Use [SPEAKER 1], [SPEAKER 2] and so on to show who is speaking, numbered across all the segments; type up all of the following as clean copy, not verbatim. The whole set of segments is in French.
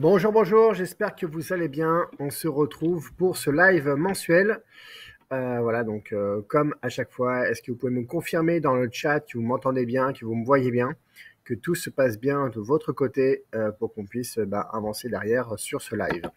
[SPEAKER 1] Bonjour, bonjour, j'espère que vous allez bien. On se retrouve pour ce live mensuel. Voilà, donc comme à chaque fois, est-ce que vous pouvez me confirmer dans le chat que vous m'entendez bien, que vous me voyez bien, que tout se passe bien de votre côté pour qu'on puisse avancer derrière sur ce live.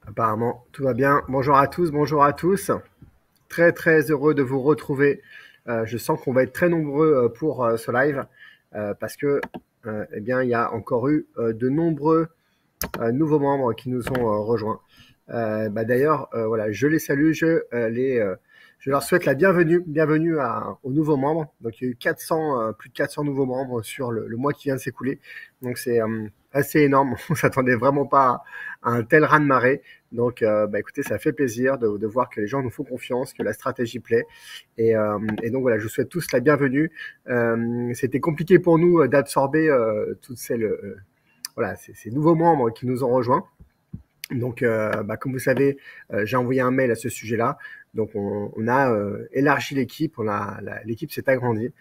[SPEAKER 1] Apparemment, tout va bien. Bonjour à tous, bonjour à tous. Très, très heureux de vous retrouver. Je sens qu'on va être très nombreux pour ce live parce que, eh bien, il y a encore eu de nombreux nouveaux membres qui nous ont rejoints. D'ailleurs, voilà, je les salue, je leur souhaite la bienvenue aux nouveaux membres. Donc, il y a eu 400, plus de 400 nouveaux membres sur le mois qui vient de s'écouler. Donc, c'est assez énorme. On s'attendait vraiment pas à un tel raz-de-marée. Donc, écoutez, ça fait plaisir de voir que les gens nous font confiance, que la stratégie plaît. Et donc, voilà, je vous souhaite tous la bienvenue. C'était compliqué pour nous d'absorber toutes ces nouveaux membres qui nous ont rejoints. Donc, comme vous savez, j'ai envoyé un mail à ce sujet-là. Donc, on a élargi l'équipe, l'équipe s'est agrandie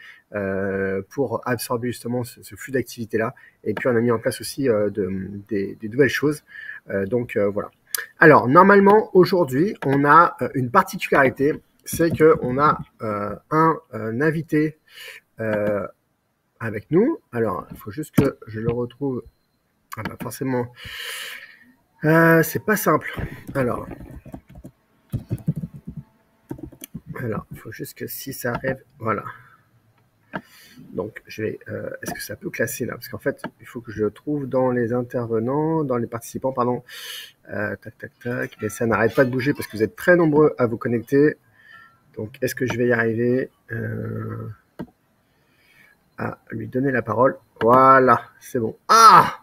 [SPEAKER 1] pour absorber justement ce flux d'activité-là. Et puis, on a mis en place aussi des nouvelles choses. Voilà. Alors, normalement, aujourd'hui, on a une particularité, c'est qu'on a un invité avec nous. Alors, il faut juste que je le retrouve. Forcément, c'est pas simple. Alors, il faut juste que si ça arrive, voilà. Donc, je vais. Est-ce que ça peut classer là? Parce qu'en fait, il faut que je le trouve dans les intervenants, dans les participants, pardon. Tac, tac, tac. Mais ça n'arrête pas de bouger parce que vous êtes très nombreux à vous connecter. Donc, est-ce que je vais y arriver à lui donner la parole? Voilà, c'est bon. Ah!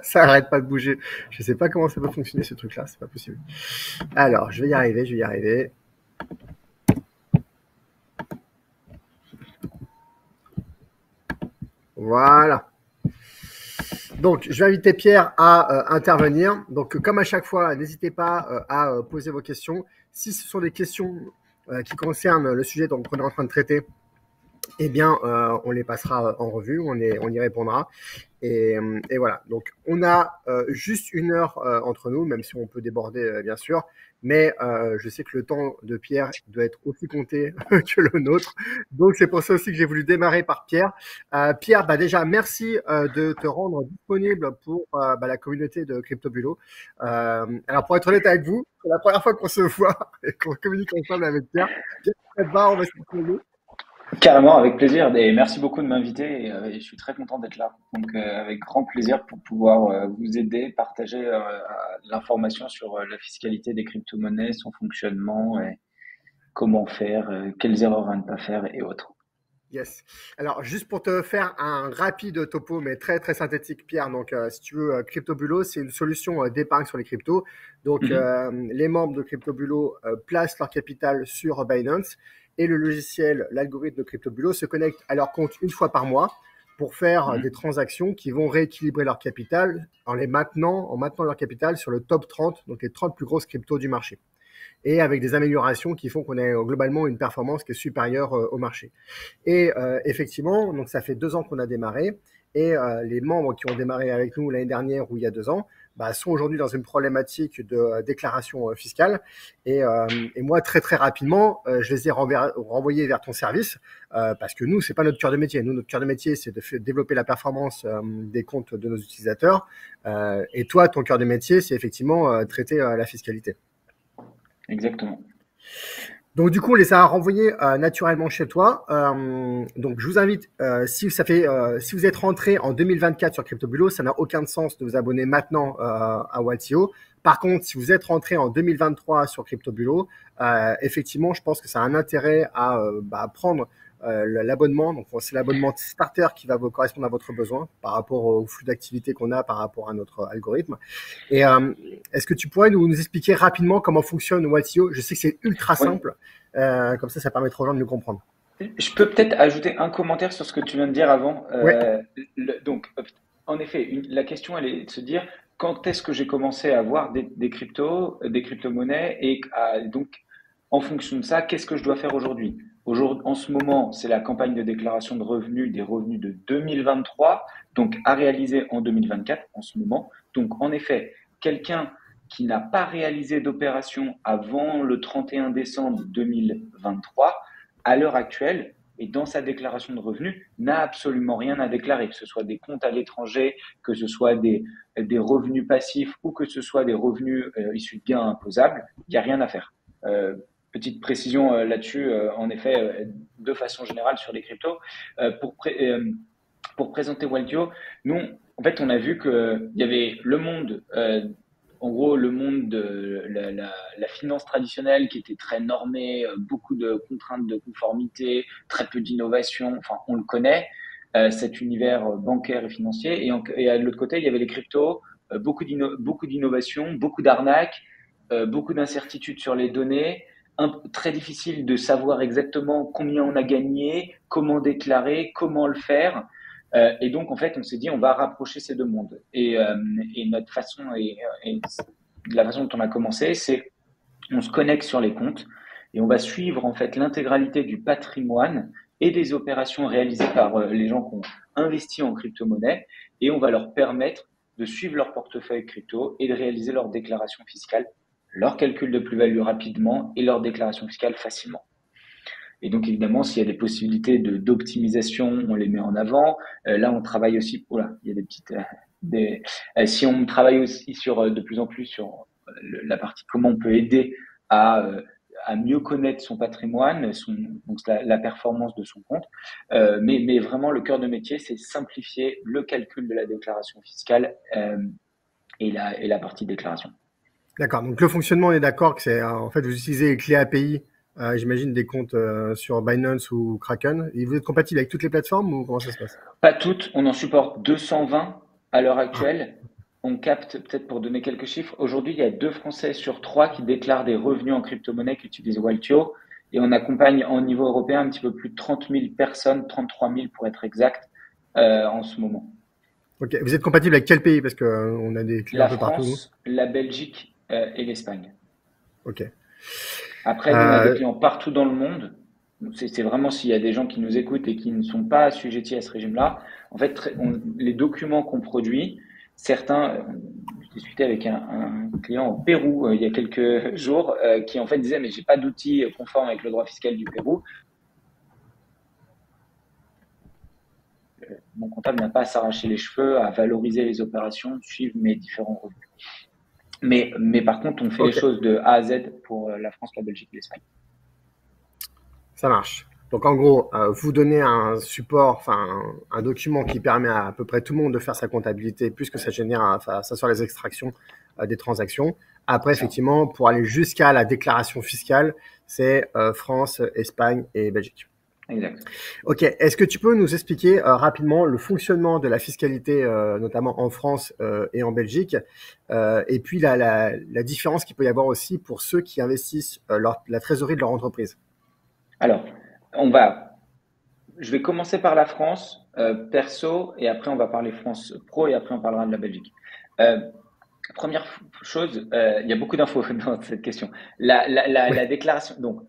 [SPEAKER 1] Ça arrête pas de bouger. Je sais pas comment ça peut fonctionner ce truc-là, c'est pas possible. Alors, je vais y arriver. Voilà. Donc, je vais inviter Pierre à intervenir. Donc, comme à chaque fois, n'hésitez pas à poser vos questions. Si ce sont des questions qui concernent le sujet dont on est en train de traiter, eh bien, on les passera en revue, on y répondra. Et voilà. Donc, on a juste une heure entre nous, même si on peut déborder, bien sûr. Mais je sais que le temps de Pierre doit être aussi compté que le nôtre. Donc, c'est pour ça aussi que j'ai voulu démarrer par Pierre. Pierre, déjà, merci de te rendre disponible pour la communauté de CryptoBulo. Alors, pour être honnête avec vous, c'est la première fois qu'on se voit et qu'on communique ensemble avec Pierre. Pierre, on va se retrouver.
[SPEAKER 2] Carrément, avec plaisir. Et merci beaucoup de m'inviter. Et je suis très content d'être là. Donc, avec grand plaisir pour pouvoir vous aider, partager l'information sur la fiscalité des crypto-monnaies, son fonctionnement, et comment faire, quelles erreurs à ne pas faire et autres.
[SPEAKER 1] Yes. Alors, juste pour te faire un rapide topo, mais très, très synthétique, Pierre. Donc, si tu veux, CryptoBulo, c'est une solution d'épargne sur les cryptos. Donc, les membres de CryptoBulo placent leur capital sur Binance et le logiciel, l'algorithme de CryptoBulo se connecte à leur compte une fois par mois pour faire des transactions qui vont rééquilibrer leur capital en maintenant leur capital sur le top 30, donc les 30 plus grosses cryptos du marché, et avec des améliorations qui font qu'on ait globalement une performance qui est supérieure au marché. Et effectivement, donc ça fait 2 ans qu'on a démarré, et les membres qui ont démarré avec nous l'année dernière ou il y a 2 ans sont aujourd'hui dans une problématique de déclaration fiscale. Et moi, très très rapidement, je les ai renvoyés vers ton service parce que nous, c'est pas notre cœur de métier. Nous, notre cœur de métier, c'est de développer la performance des comptes de nos utilisateurs. Et toi, ton cœur de métier, c'est effectivement traiter la fiscalité.
[SPEAKER 2] Exactement.
[SPEAKER 1] Donc du coup, on les a renvoyés naturellement chez toi. Donc je vous invite, si vous êtes rentré en 2024 sur CryptoBulo, ça n'a aucun sens de vous abonner maintenant à Waltio. Par contre, si vous êtes rentré en 2023 sur CryptoBulo, effectivement, je pense que ça a un intérêt à prendre l'abonnement. Donc c'est l'abonnement starter qui va vous correspondre à votre besoin par rapport au flux d'activité qu'on a par rapport à notre algorithme. Et est-ce que tu pourrais nous expliquer rapidement comment fonctionne Waltio? Je sais que c'est ultra simple, comme ça permettra aux gens de nous comprendre.
[SPEAKER 2] Je peux peut-être ajouter un commentaire sur ce que tu viens de dire avant.
[SPEAKER 1] Ouais.
[SPEAKER 2] Donc, en effet, la question, elle est de se dire quand est-ce que j'ai commencé à avoir des cryptos, des crypto-monnaies et donc en fonction de ça, qu'est-ce que je dois faire aujourd'hui? Aujourd'hui, en ce moment, c'est la campagne de déclaration de revenus des revenus de 2023, donc à réaliser en 2024 en ce moment. Donc en effet, quelqu'un qui n'a pas réalisé d'opération avant le 31 décembre 2023, à l'heure actuelle, et dans sa déclaration de revenus, n'a absolument rien à déclarer, que ce soit des comptes à l'étranger, que ce soit des revenus passifs ou que ce soit des revenus issus de gains imposables, il n'y a rien à faire. Petite précision là-dessus, en effet, de façon générale sur les cryptos. Pour présenter Waltio, nous, en fait, on a vu qu'il y avait le monde, en gros, le monde de la finance traditionnelle qui était très normée, beaucoup de contraintes de conformité, très peu d'innovation, enfin, on le connaît, cet univers bancaire et financier. Et à l'autre côté, il y avait les cryptos, beaucoup d'innovation, beaucoup d'arnaques, beaucoup d'incertitudes sur les données, très difficile de savoir exactement combien on a gagné, comment déclarer, comment le faire. Et donc, en fait, on s'est dit, on va rapprocher ces deux mondes. Et notre façon, et la façon dont on a commencé, c'est on se connecte sur les comptes et on va suivre en fait l'intégralité du patrimoine et des opérations réalisées par les gens qui ont investi en crypto-monnaie et on va leur permettre de suivre leur portefeuille crypto et de réaliser leur déclaration fiscale, leur calcul de plus-value rapidement et leur déclaration fiscale facilement. Et donc, évidemment, s'il y a des possibilités d'optimisation, on les met en avant. Là, on travaille aussi, voilà, il y a des petites, si on travaille aussi sur, de plus en plus sur la partie comment on peut aider à, à mieux connaître son patrimoine, donc la performance de son compte. Mais vraiment, le cœur de métier, c'est simplifier le calcul de la déclaration fiscale et la partie déclaration.
[SPEAKER 1] D'accord. Donc le fonctionnement, on est d'accord que c'est en fait vous utilisez les clés API, j'imagine des comptes sur Binance ou Kraken. Et vous êtes compatible avec toutes les plateformes ou comment ça se passe?
[SPEAKER 2] Pas toutes, on en supporte 220 à l'heure
[SPEAKER 1] Ah,
[SPEAKER 2] actuelle. On capte, peut-être pour donner quelques chiffres, aujourd'hui il y a 2 Français sur 3 qui déclarent des revenus en crypto-monnaie qui utilisent Waltio. Et on accompagne en niveau européen un petit peu plus de 30 000 personnes, 33 000 pour être exact, en ce moment.
[SPEAKER 1] ok. Vous êtes compatible avec quel pays? Parce que on a des clients un
[SPEAKER 2] La
[SPEAKER 1] peu partout, nous.
[SPEAKER 2] France, la Belgique et l'Espagne.
[SPEAKER 1] Ok.
[SPEAKER 2] Après, nous, on a des clients partout dans le monde. C'est vraiment s'il y a des gens qui nous écoutent et qui ne sont pas assujettis à ce régime-là. En fait, les documents qu'on produit, certains, j'ai discuté avec un client au Pérou il y a quelques jours qui en fait disait mais j'ai pas d'outils conformes avec le droit fiscal du Pérou. Mon comptable n'a pas à s'arracher les cheveux, à valoriser les opérations, suivre mes différents revenus. Mais par contre, on fait les
[SPEAKER 1] Ok.
[SPEAKER 2] choses de A à Z pour la France, la Belgique et l'Espagne.
[SPEAKER 1] Ça marche. Donc en gros, vous donnez un support, enfin un document qui permet à peu près tout le monde de faire sa comptabilité, puisque ça génère, enfin, ça soit les extractions des transactions. Après,
[SPEAKER 2] Ça,
[SPEAKER 1] effectivement, pour aller jusqu'à la déclaration fiscale, c'est France, Espagne et Belgique.
[SPEAKER 2] exact.
[SPEAKER 1] Ok. Est-ce que tu peux nous expliquer rapidement le fonctionnement de la fiscalité, notamment en France et en Belgique, et puis la différence qu'il peut y avoir aussi pour ceux qui investissent la trésorerie de leur entreprise?
[SPEAKER 2] Alors, je vais commencer par la France perso et après on va parler France pro et après on parlera de la Belgique. Euh, Première chose, il y a beaucoup d'infos dans cette question.
[SPEAKER 1] Oui.
[SPEAKER 2] La déclaration. Donc,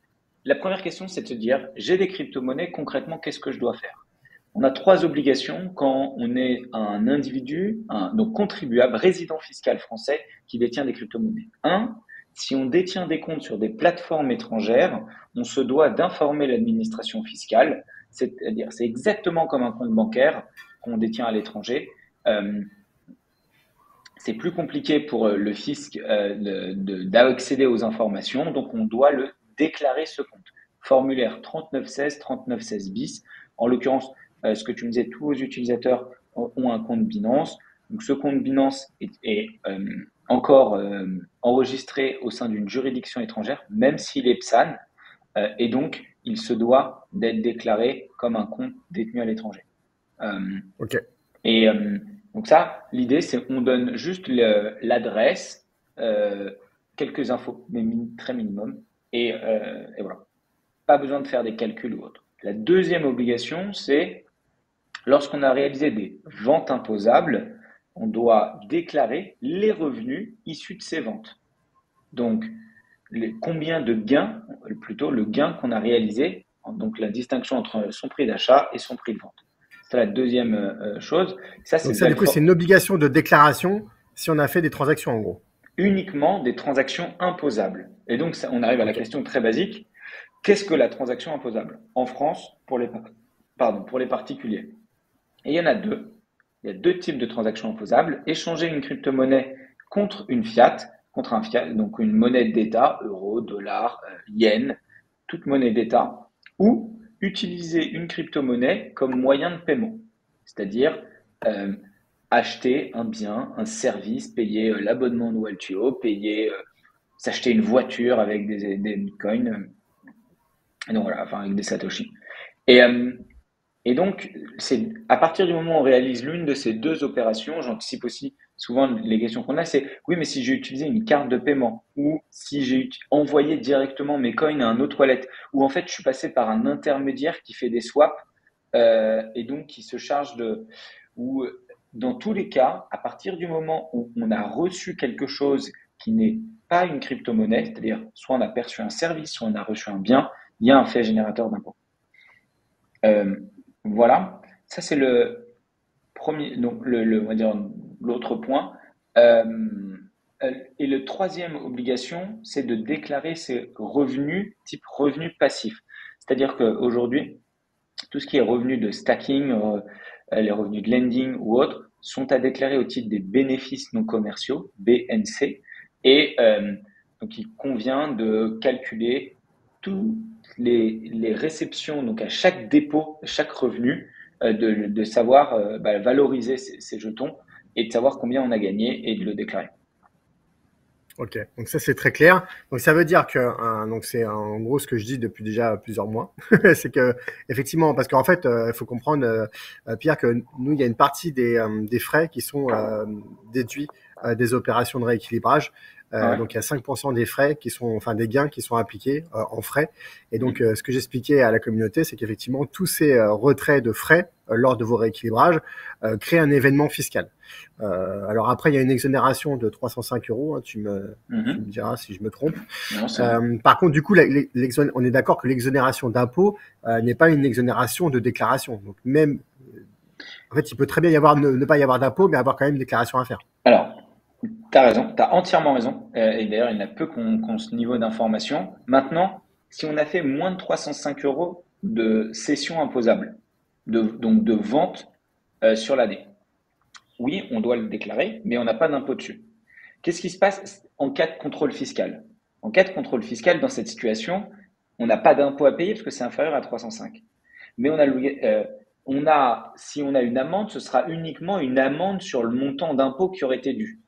[SPEAKER 2] la première question, c'est de se dire, j'ai des crypto-monnaies, concrètement, qu'est-ce que je dois faire? On a trois obligations quand on est un individu, donc contribuable, résident fiscal français qui détient des crypto-monnaies. Un, si on détient des comptes sur des plateformes étrangères, on se doit d'informer l'administration fiscale, c'est-à-dire c'est exactement comme un compte bancaire qu'on détient à l'étranger. Euh, c'est plus compliqué pour le fisc d'accéder aux informations, donc on doit le déclarer ce compte. Formulaire 3916, 3916 bis. En l'occurrence, ce que tu me disais, tous vos utilisateurs ont un compte Binance. Donc ce compte Binance est encore enregistré au sein d'une juridiction étrangère, même s'il est PSAN, et donc il se doit d'être déclaré comme un compte détenu à l'étranger. Euh,
[SPEAKER 1] Ok.
[SPEAKER 2] et donc ça, l'idée, c'est qu'on donne juste l'adresse, euh, quelques infos, mais très minimum, et voilà. Pas besoin de faire des calculs ou autre. La deuxième obligation, c'est lorsqu'on a réalisé des ventes imposables, on doit déclarer les revenus issus de ces ventes. Donc, combien de gains, plutôt le gain qu'on a réalisé, donc la distinction entre son prix d'achat et son prix de vente. C'est la deuxième chose. Ça, c'est
[SPEAKER 1] Donc
[SPEAKER 2] de
[SPEAKER 1] ça, du coup, c'est une obligation de déclaration si on a fait des transactions en gros.
[SPEAKER 2] uniquement des transactions imposables. Et donc, on arrive à la
[SPEAKER 1] Ok.
[SPEAKER 2] question très basique. Qu'est-ce que la transaction imposable en France pour les particuliers? Et il y en a deux. Il y a deux types de transactions imposables. Échanger une crypto-monnaie contre une fiat, contre un fiat, donc une monnaie d'État, euro, dollar, yen, toute monnaie d'État, ou utiliser une crypto-monnaie comme moyen de paiement. C'est-à-dire euh, acheter un bien, un service, payer l'abonnement de Waltio, payer, s'acheter une voiture avec des bitcoins, donc voilà, enfin avec des satoshi. Et, euh, et donc, c'est à partir du moment où on réalise l'une de ces deux opérations, j'anticipe aussi souvent les questions qu'on a, c'est oui, mais si j'ai utilisé une carte de paiement ou si j'ai envoyé directement mes coins à un autre wallet ou en fait je suis passé par un intermédiaire qui fait des swaps et donc qui se charge de ou dans tous les cas, à partir du moment où on a reçu quelque chose qui n'est pas une crypto-monnaie, c'est-à-dire soit on a perçu un service, soit on a reçu un bien, il y a un fait générateur d'impôt. Euh, voilà, ça c'est le premier, donc on va dire l'autre point. Euh, et le troisième obligation, c'est de déclarer ses revenus type revenus passifs. C'est-à-dire qu'aujourd'hui, tout ce qui est revenus de stacking, les revenus de lending ou autres, sont à déclarer au titre des bénéfices non commerciaux, BNC, et donc il convient de calculer toutes les réceptions, donc à chaque dépôt, chaque revenu, de savoir valoriser ces jetons et de savoir combien on a gagné et de le déclarer.
[SPEAKER 1] Ok, donc ça c'est très clair. Donc ça veut dire que, donc c'est en gros ce que je dis depuis déjà plusieurs mois, c'est que effectivement, parce qu'en fait, il faut comprendre, Pierre, que nous il y a une partie des frais qui sont déduits des opérations de rééquilibrage.
[SPEAKER 2] Ouais.
[SPEAKER 1] Donc il y a 5% des frais qui sont, enfin des gains qui sont appliqués en frais. Et donc
[SPEAKER 2] Mm.
[SPEAKER 1] ce que j'expliquais à la communauté, c'est qu'effectivement tous ces retraits de frais lors de vos rééquilibrages créent un événement fiscal. Alors après, il y a une exonération de 305 euros, hein, tu me
[SPEAKER 2] Mhm.
[SPEAKER 1] diras si je me trompe.
[SPEAKER 2] Non, c'est vrai.
[SPEAKER 1] Par contre, du coup, on est d'accord que l'exonération d'impôt n'est pas une exonération de déclaration. Donc même, en fait, il peut très bien y avoir ne pas y avoir d'impôt, mais avoir quand même une déclaration à faire.
[SPEAKER 2] Alors, tu as raison, tu as entièrement raison. Et d'ailleurs, il n'y a peu qu'on ce niveau d'information. Maintenant, si on a fait moins de 305 euros de cession imposable, donc de vente sur l'année, oui, on doit le déclarer, mais on n'a pas d'impôt dessus. Qu'est-ce qui se passe en cas de contrôle fiscal? En cas de contrôle fiscal, dans cette situation, on n'a pas d'impôt à payer parce que c'est inférieur à 305. Mais si on a une amende, ce sera uniquement une amende sur le montant d'impôt qui aurait été dû.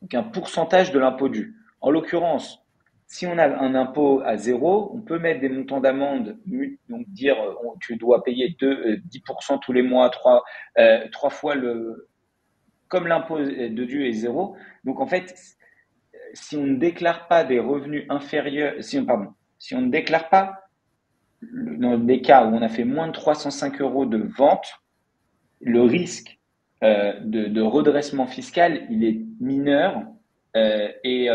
[SPEAKER 2] Donc un pourcentage de l'impôt dû. En l'occurrence, si on a un impôt à zéro, on peut mettre des montants d'amende, donc dire tu dois payer 10% tous les mois, trois fois comme l'impôt de dû est zéro. Donc en fait, si on ne déclare pas des revenus inférieurs, si on ne déclare pas dans des cas où on a fait moins de 305 euros de vente, le risque de redressement fiscal, il est mineur et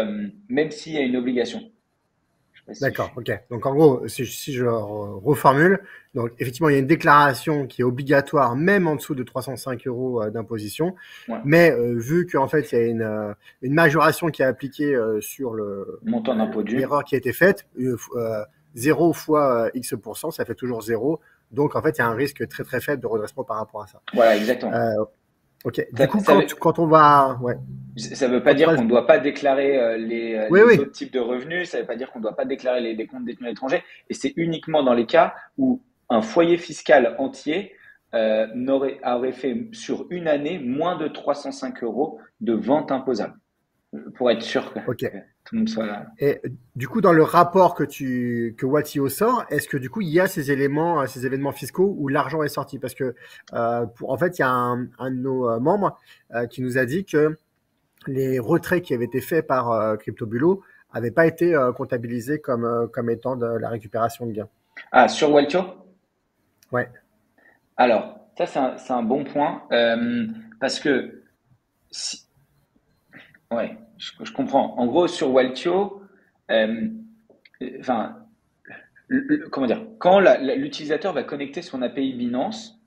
[SPEAKER 2] même s'il y a une obligation. Je sais pas si je
[SPEAKER 1] D'accord,
[SPEAKER 2] suis.
[SPEAKER 1] ok. Donc en gros, si je reformule, donc effectivement, il y a une déclaration qui est obligatoire même en dessous de 305 euros d'imposition,
[SPEAKER 2] Ouais.
[SPEAKER 1] mais vu qu'en fait, il y a une majoration qui est appliquée sur
[SPEAKER 2] Montant d'impôt dû.
[SPEAKER 1] l'erreur qui a été faite, 0 fois X%, ça fait toujours 0. Donc en fait, il y a un risque très très faible de redressement par rapport à ça.
[SPEAKER 2] Voilà, exactement.
[SPEAKER 1] Euh, ok. Du
[SPEAKER 2] Ça,
[SPEAKER 1] coup,
[SPEAKER 2] ça, veut,
[SPEAKER 1] quand on va, ouais,
[SPEAKER 2] ça veut pas
[SPEAKER 1] quand on
[SPEAKER 2] dire
[SPEAKER 1] va,
[SPEAKER 2] qu'on ne doit pas déclarer
[SPEAKER 1] oui,
[SPEAKER 2] les
[SPEAKER 1] oui,
[SPEAKER 2] autres types de revenus, ça ne veut pas dire qu'on ne doit pas déclarer des comptes détenus à l'étranger, et c'est uniquement dans les cas où un foyer fiscal entier aurait fait sur une année moins de 305 euros de vente imposable, pour être sûr
[SPEAKER 1] ok.
[SPEAKER 2] que tout le monde soit là.
[SPEAKER 1] Et du coup, dans le rapport que Watio sort, est-ce que du coup il y a ces éléments, ces événements fiscaux où l'argent est sorti? Parce que en fait, il y a un de nos membres qui nous a dit que les retraits qui avaient été faits par CryptoBulo n'avaient pas été comptabilisés comme étant de la récupération de gains.
[SPEAKER 2] Ah, sur Waltio.
[SPEAKER 1] Ouais,
[SPEAKER 2] Alors, ça, c'est un bon point, parce que Si- ouais, je comprends. En gros, sur Waltio, euh, enfin, comment dire, quand l'utilisateur va connecter son API Binance,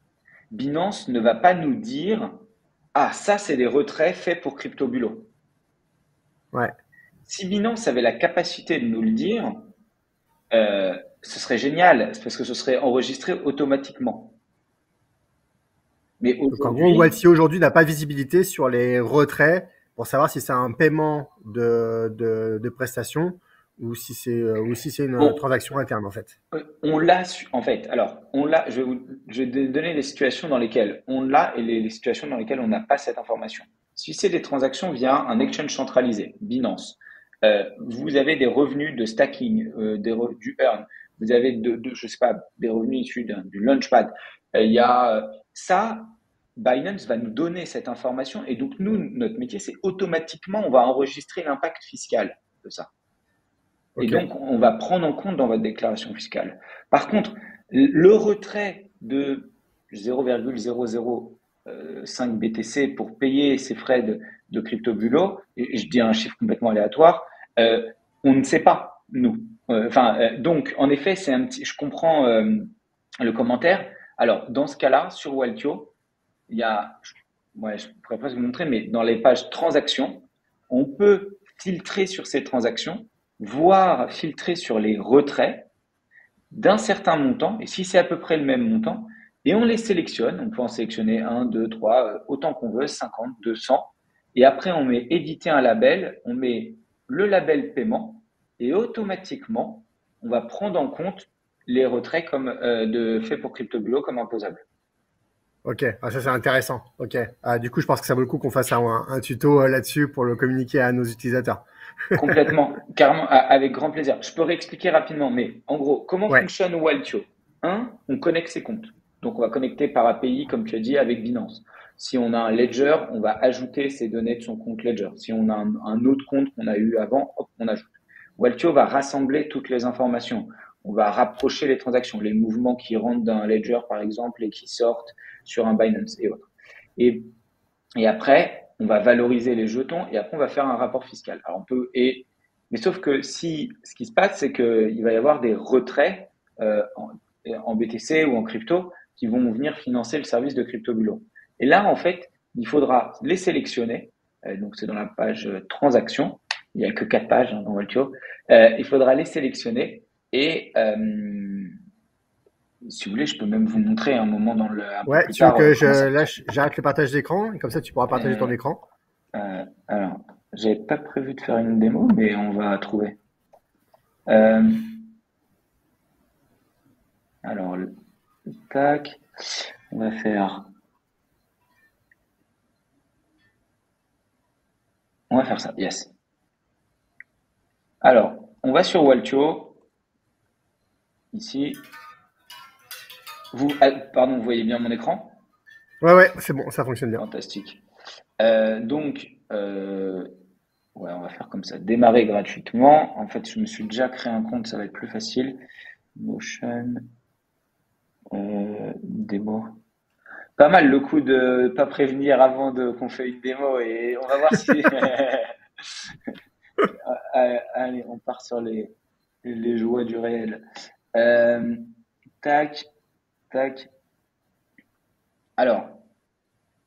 [SPEAKER 2] Binance ne va pas nous dire, ah, ça, c'est des retraits faits pour CryptoBulo.
[SPEAKER 1] Ouais.
[SPEAKER 2] Si Binance avait la capacité de nous le dire, ce serait génial, parce que ce serait enregistré automatiquement. Mais
[SPEAKER 1] Donc en gros,
[SPEAKER 2] aujourd'hui,
[SPEAKER 1] Waltio aujourd'hui n'a pas de visibilité sur les retraits pour savoir si c'est un paiement de prestations ou si c'est une
[SPEAKER 2] on,
[SPEAKER 1] transaction interne en fait.
[SPEAKER 2] on l'a en fait. Alors, on l'a. Je vais donner les situations dans lesquelles on l'a et les situations dans lesquelles on n'a pas cette information. Si c'est des transactions via un exchange centralisé, Binance, vous avez des revenus de stacking, du earn, vous avez je sais pas, des revenus issus du launchpad. Il y a ça. Binance va nous donner cette information et donc nous, notre métier, c'est automatiquement, on va enregistrer l'impact fiscal de ça. Et
[SPEAKER 1] Ok.
[SPEAKER 2] donc, on va prendre en compte dans votre déclaration fiscale. Par contre, le retrait de 0,005 BTC pour payer ses frais de crypto-bulo, et je dis un chiffre complètement aléatoire, on ne sait pas, nous. Donc, en effet, je comprends le commentaire. Alors, dans ce cas-là, sur Waltio, il y a, ouais, je pourrais pas vous montrer, mais dans les pages transactions, on peut filtrer sur ces transactions, voire filtrer sur les retraits d'un certain montant, et si c'est à peu près le même montant, et on les sélectionne, on peut en sélectionner un, 2, 3, autant qu'on veut, 50, 200, et après on met éditer un label, on met le label paiement, et automatiquement, on va prendre en compte les retraits comme de fait pour CryptoBulo comme imposable.
[SPEAKER 1] Ok, ah, ça c'est intéressant. Ok. Ah, du coup, je pense que ça vaut le coup qu'on fasse un tuto là-dessus pour le communiquer à nos utilisateurs.
[SPEAKER 2] Complètement, carrément, avec grand plaisir. Je peux réexpliquer rapidement, mais en gros, comment
[SPEAKER 1] Ouais.
[SPEAKER 2] fonctionne Waltio? Un, on connecte ses comptes. Donc, on va connecter par API, comme tu as dit, avec Binance. Si on a un Ledger, on va ajouter ces données de son compte Ledger. Si on a un autre compte qu'on a eu avant, hop, on ajoute. Waltio va rassembler toutes les informations. On va rapprocher les transactions, les mouvements qui rentrent d'un Ledger, par exemple, et qui sortent sur un Binance et autres. Et et après, on va valoriser les jetons et après, on va faire un rapport fiscal. Alors, mais sauf que si, ce qui se passe, c'est qu'il va y avoir des retraits en BTC ou en crypto qui vont venir financer le service de CryptoBulo. Et là, en fait, il faudra les sélectionner. Donc, c'est dans la page transaction. Il n'y a que 4 pages dans Waltio. Il faudra les sélectionner et si vous voulez, je peux même vous montrer un moment un peu
[SPEAKER 1] Ouais,
[SPEAKER 2] plus
[SPEAKER 1] tu veux
[SPEAKER 2] tard
[SPEAKER 1] que
[SPEAKER 2] comment ça fonctionne.
[SPEAKER 1] j'arrête le partage d'écran et comme ça tu pourras partager ton
[SPEAKER 2] Euh,
[SPEAKER 1] écran.
[SPEAKER 2] alors, j'avais pas prévu de faire une démo, mais on va trouver. Euh, alors, tac, on va on va faire ça. Yes. Alors, on va sur Waltio, ici. Pardon, vous voyez bien mon écran?
[SPEAKER 1] Ouais, ouais, c'est bon, ça fonctionne bien.
[SPEAKER 2] Fantastique. Donc, ouais, on va faire comme ça. Démarrer gratuitement. En fait, je me suis déjà créé un compte, ça va être plus facile. Motion, démo. Pas mal le coup de pas prévenir avant de qu'on fait une démo et on va voir si. Allez, on part sur les joies du réel. Euh, tac, tac. Alors,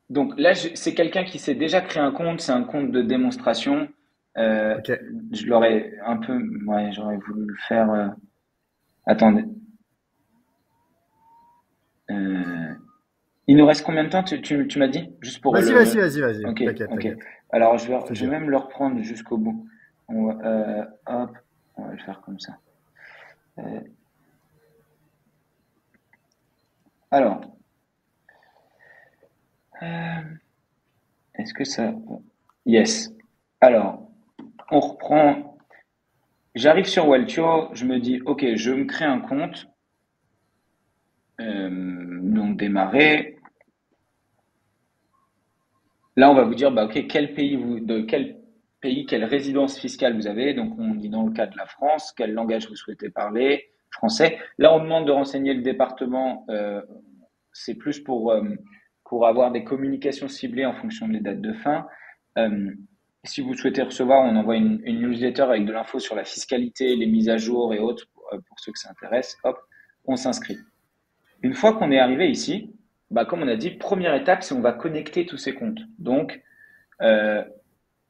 [SPEAKER 2] donc là, c'est quelqu'un qui s'est déjà créé un compte, c'est un compte de démonstration. Euh,
[SPEAKER 1] Ok.
[SPEAKER 2] je l'aurais un peu, ouais, j'aurais voulu le faire. Attendez. Euh, il nous reste combien de temps, tu m'as dit? Juste pour
[SPEAKER 1] Vas-y, vas-y,
[SPEAKER 2] le.
[SPEAKER 1] vas-y, vas-y.
[SPEAKER 2] Ok,
[SPEAKER 1] T'inquiète,
[SPEAKER 2] ok.
[SPEAKER 1] t'inquiète.
[SPEAKER 2] Alors,
[SPEAKER 1] Je te
[SPEAKER 2] je vais
[SPEAKER 1] jure.
[SPEAKER 2] même le reprendre jusqu'au bout. Hop, on va le faire comme ça. Euh, alors, est-ce que ça. Yes. Alors, on reprend. J'arrive sur Waltio, je me dis, ok, je me crée un compte. Donc, démarrer. Là, on va vous dire, bah, ok, de quel pays, quelle résidence fiscale vous avez. Donc, on dit dans le cas de la France, quel langage vous souhaitez parler, français. Là, on demande de renseigner le département. C'est plus pour avoir des communications ciblées en fonction des dates de fin. Euh, Si vous souhaitez recevoir, on envoie une newsletter avec de l'info sur la fiscalité, les mises à jour et autres pour ceux que ça intéresse. Hop, on s'inscrit. Une fois qu'on est arrivé ici, bah, comme on a dit, première étape, c'est on va connecter tous ces comptes. Donc, euh,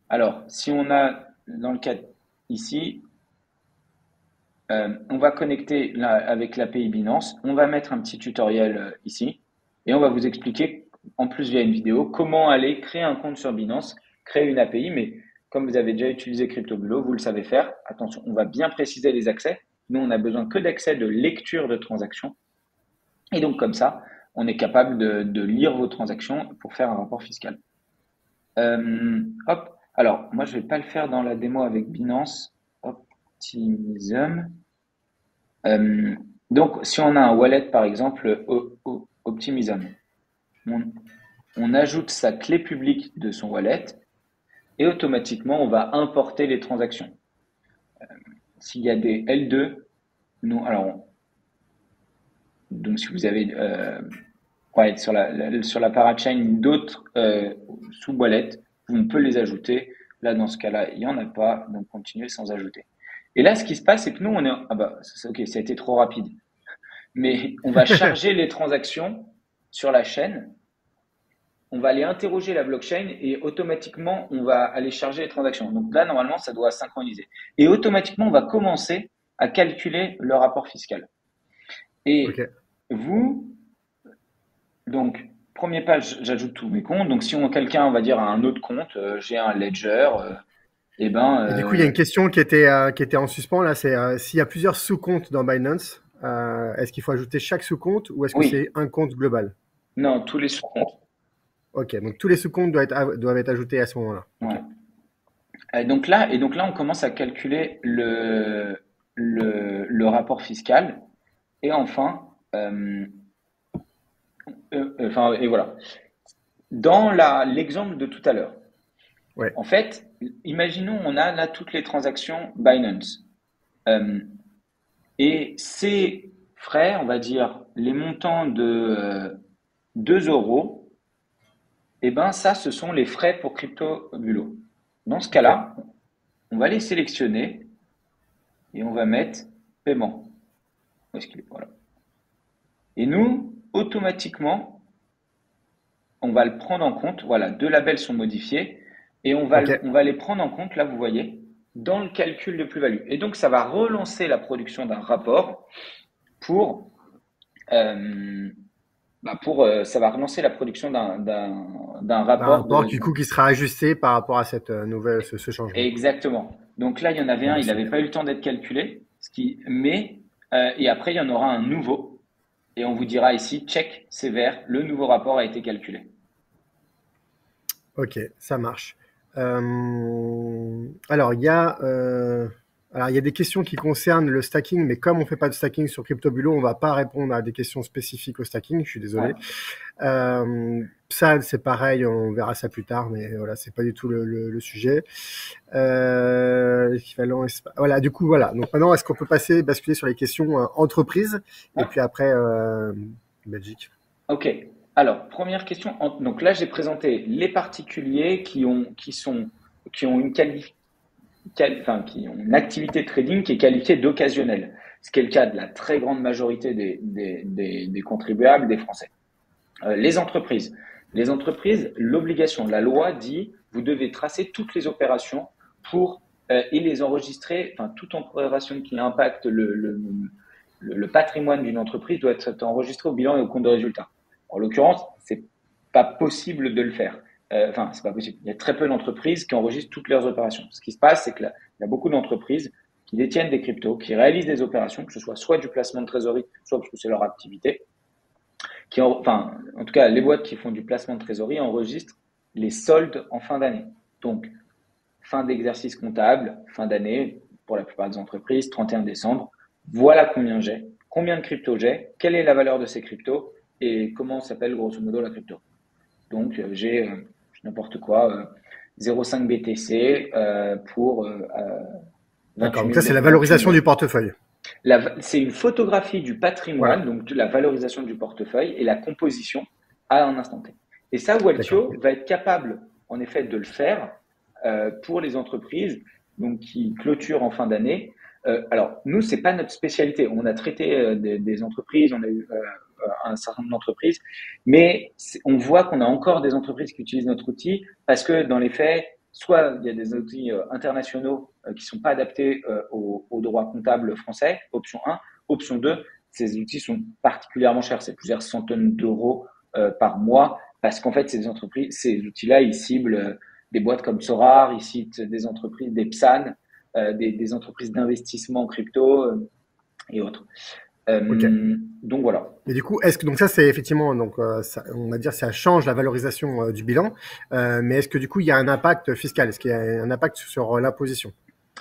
[SPEAKER 2] alors, si on a dans le cas ici, on va connecter là, avec l'API Binance. On va mettre un petit tutoriel ici et on va vous expliquer, en plus via une vidéo, comment aller créer un compte sur Binance, créer une API. Mais comme vous avez déjà utilisé CryptoBulo, vous le savez faire. Attention, on va bien préciser les accès. Nous, on n'a besoin que d'accès de lecture de transactions. Et donc, comme ça, on est capable de lire vos transactions pour faire un rapport fiscal. Hop. Alors, moi, je vais pas le faire dans la démo avec Binance. Optimism. Euh, donc, si on a un wallet, par exemple, Optimism, on, on ajoute sa clé publique de son wallet et automatiquement, on va importer les transactions. S'il y a des L2, nous, alors, donc si vous avez ouais, sur la parachain d'autres sous-wallets, vous pouvez les ajouter. Là, dans ce cas-là, il n'y en a pas, donc continuez sans ajouter. Et là, ce qui se passe, c'est que nous, on est. Ah bah, ok, ça a été trop rapide. Mais on va charger les transactions sur la chaîne, on va aller interroger la blockchain et automatiquement, on va aller charger les transactions. Donc là, normalement, ça doit synchroniser. Et automatiquement, on va commencer à calculer le rapport fiscal. Et
[SPEAKER 1] Ok.
[SPEAKER 2] vous, donc, premier pas, j'ajoute tous mes comptes. Donc, si quelqu'un, on va dire, a un autre compte, j'ai un ledger, eh ben,
[SPEAKER 1] Et du coup, il y a une question qui était en suspens là, c'est s'il y a plusieurs sous-comptes dans Binance, est-ce qu'il faut ajouter chaque sous-compte ou est-ce que
[SPEAKER 2] oui,
[SPEAKER 1] c'est un compte global?
[SPEAKER 2] non, tous les sous-comptes.
[SPEAKER 1] Ok, donc tous les sous-comptes doivent être ajoutés à ce moment-là. Ok.
[SPEAKER 2] Ouais. Et donc là, on commence à calculer le rapport fiscal. Et enfin, enfin, et voilà. Dans l'exemple de tout à l'heure,
[SPEAKER 1] Ouais.
[SPEAKER 2] en fait, imaginons on a là toutes les transactions Binance. Euh, et ces frais, on va dire les montants de 2 euros, et ben ça, ce sont les frais pour CryptoBulo. Dans ce
[SPEAKER 1] Ok.
[SPEAKER 2] cas-là, on va les sélectionner et on va mettre paiement. Où est-ce qu'il est? Voilà. Et nous, automatiquement, on va le prendre en compte. Voilà, deux labels sont modifiés et
[SPEAKER 1] Ok.
[SPEAKER 2] on va les prendre en compte, là, vous voyez, dans le calcul de plus-value. Et donc, ça va relancer la production d'un rapport pour, euh, ça va relancer la production d'un
[SPEAKER 1] Bah, un
[SPEAKER 2] rapport
[SPEAKER 1] rapport du coup qui sera ajusté par rapport à cette nouvelle, ce changement.
[SPEAKER 2] exactement. Donc là, il y en avait
[SPEAKER 1] Bon,
[SPEAKER 2] un,
[SPEAKER 1] bah,
[SPEAKER 2] il
[SPEAKER 1] c'est
[SPEAKER 2] n'avait
[SPEAKER 1] bien.
[SPEAKER 2] pas eu le temps d'être calculé, et après, il y en aura un nouveau. Et on vous dira ici, check, c'est vert, le nouveau rapport a été calculé.
[SPEAKER 1] Ok, ça marche. Alors, il y a des questions qui concernent le stacking, mais comme on fait pas de stacking sur CryptoBulo, on va pas répondre à des questions spécifiques au stacking. Je suis
[SPEAKER 2] Ouais.
[SPEAKER 1] désolé. Ça, c'est pareil, on verra ça plus tard, mais voilà, c'est pas du tout le sujet. L'équivalent, voilà. Du coup, voilà. Donc maintenant, est-ce qu'on peut basculer sur les questions entreprises et
[SPEAKER 2] Ouais.
[SPEAKER 1] puis après Belgique.
[SPEAKER 2] Ok. Alors, première question. Donc là, j'ai présenté les particuliers qui ont enfin, qui ont une activité de trading qui est qualifiée d'occasionnelle, ce qui est le cas de la très grande majorité des contribuables, des Français. Les entreprises. Les entreprises, l'obligation, la loi dit, vous devez tracer toutes les opérations pour et les enregistrer, enfin toute opération qui impacte le patrimoine d'une entreprise doit être enregistré au bilan et au compte de résultat. En l'occurrence, c'est pas possible de le faire. Enfin, c'est pas possible. Il y a très peu d'entreprises qui enregistrent toutes leurs opérations. Ce qui se passe, c'est qu'il y a beaucoup d'entreprises qui détiennent des cryptos, qui réalisent des opérations, que ce soit du placement de trésorerie, soit parce que c'est leur activité, enfin, en tout cas, les boîtes qui font du placement de trésorerie enregistrent les soldes en fin d'année. Donc, fin d'exercice comptable, fin d'année, pour la plupart des entreprises, 31 décembre, voilà combien j'ai, combien de cryptos j'ai, quelle est la valeur de ces cryptos et comment s'appelle grosso modo la crypto. Donc, j'ai n'importe quoi, 0,5 BTC pour
[SPEAKER 1] D'accord.
[SPEAKER 2] 28
[SPEAKER 1] Donc ça, c'est
[SPEAKER 2] 000,
[SPEAKER 1] la
[SPEAKER 2] 28
[SPEAKER 1] valorisation
[SPEAKER 2] 000
[SPEAKER 1] du
[SPEAKER 2] euros.
[SPEAKER 1] portefeuille.
[SPEAKER 2] C'est une photographie du patrimoine,
[SPEAKER 1] Voilà.
[SPEAKER 2] donc de la valorisation du portefeuille et la composition à un instant T. Et ça,
[SPEAKER 1] D'accord.
[SPEAKER 2] Waltio va être capable, en effet de le faire pour les entreprises donc, qui clôturent en fin d'année. Alors, nous, c'est pas notre spécialité. On a traité des entreprises, on a eu un certain nombre d'entreprises, mais on voit qu'on a encore des entreprises qui utilisent notre outil parce que dans les faits, soit il y a des outils internationaux qui sont pas adaptés au droit comptable français, option 1. Option 2, ces outils sont particulièrement chers, c'est plusieurs centaines d'euros par mois, parce qu'en fait, ces outils-là, ils ciblent des boîtes comme Sorar, ils citent des entreprises, des PSAN, des entreprises d'investissement en crypto et autres.
[SPEAKER 1] Ok.
[SPEAKER 2] Donc voilà.
[SPEAKER 1] Et du coup, est-ce que donc ça c'est effectivement donc ça, on va dire ça change la valorisation du bilan, mais est-ce que du coup il y a un impact fiscal? Est-ce qu'il y a un impact sur l'imposition?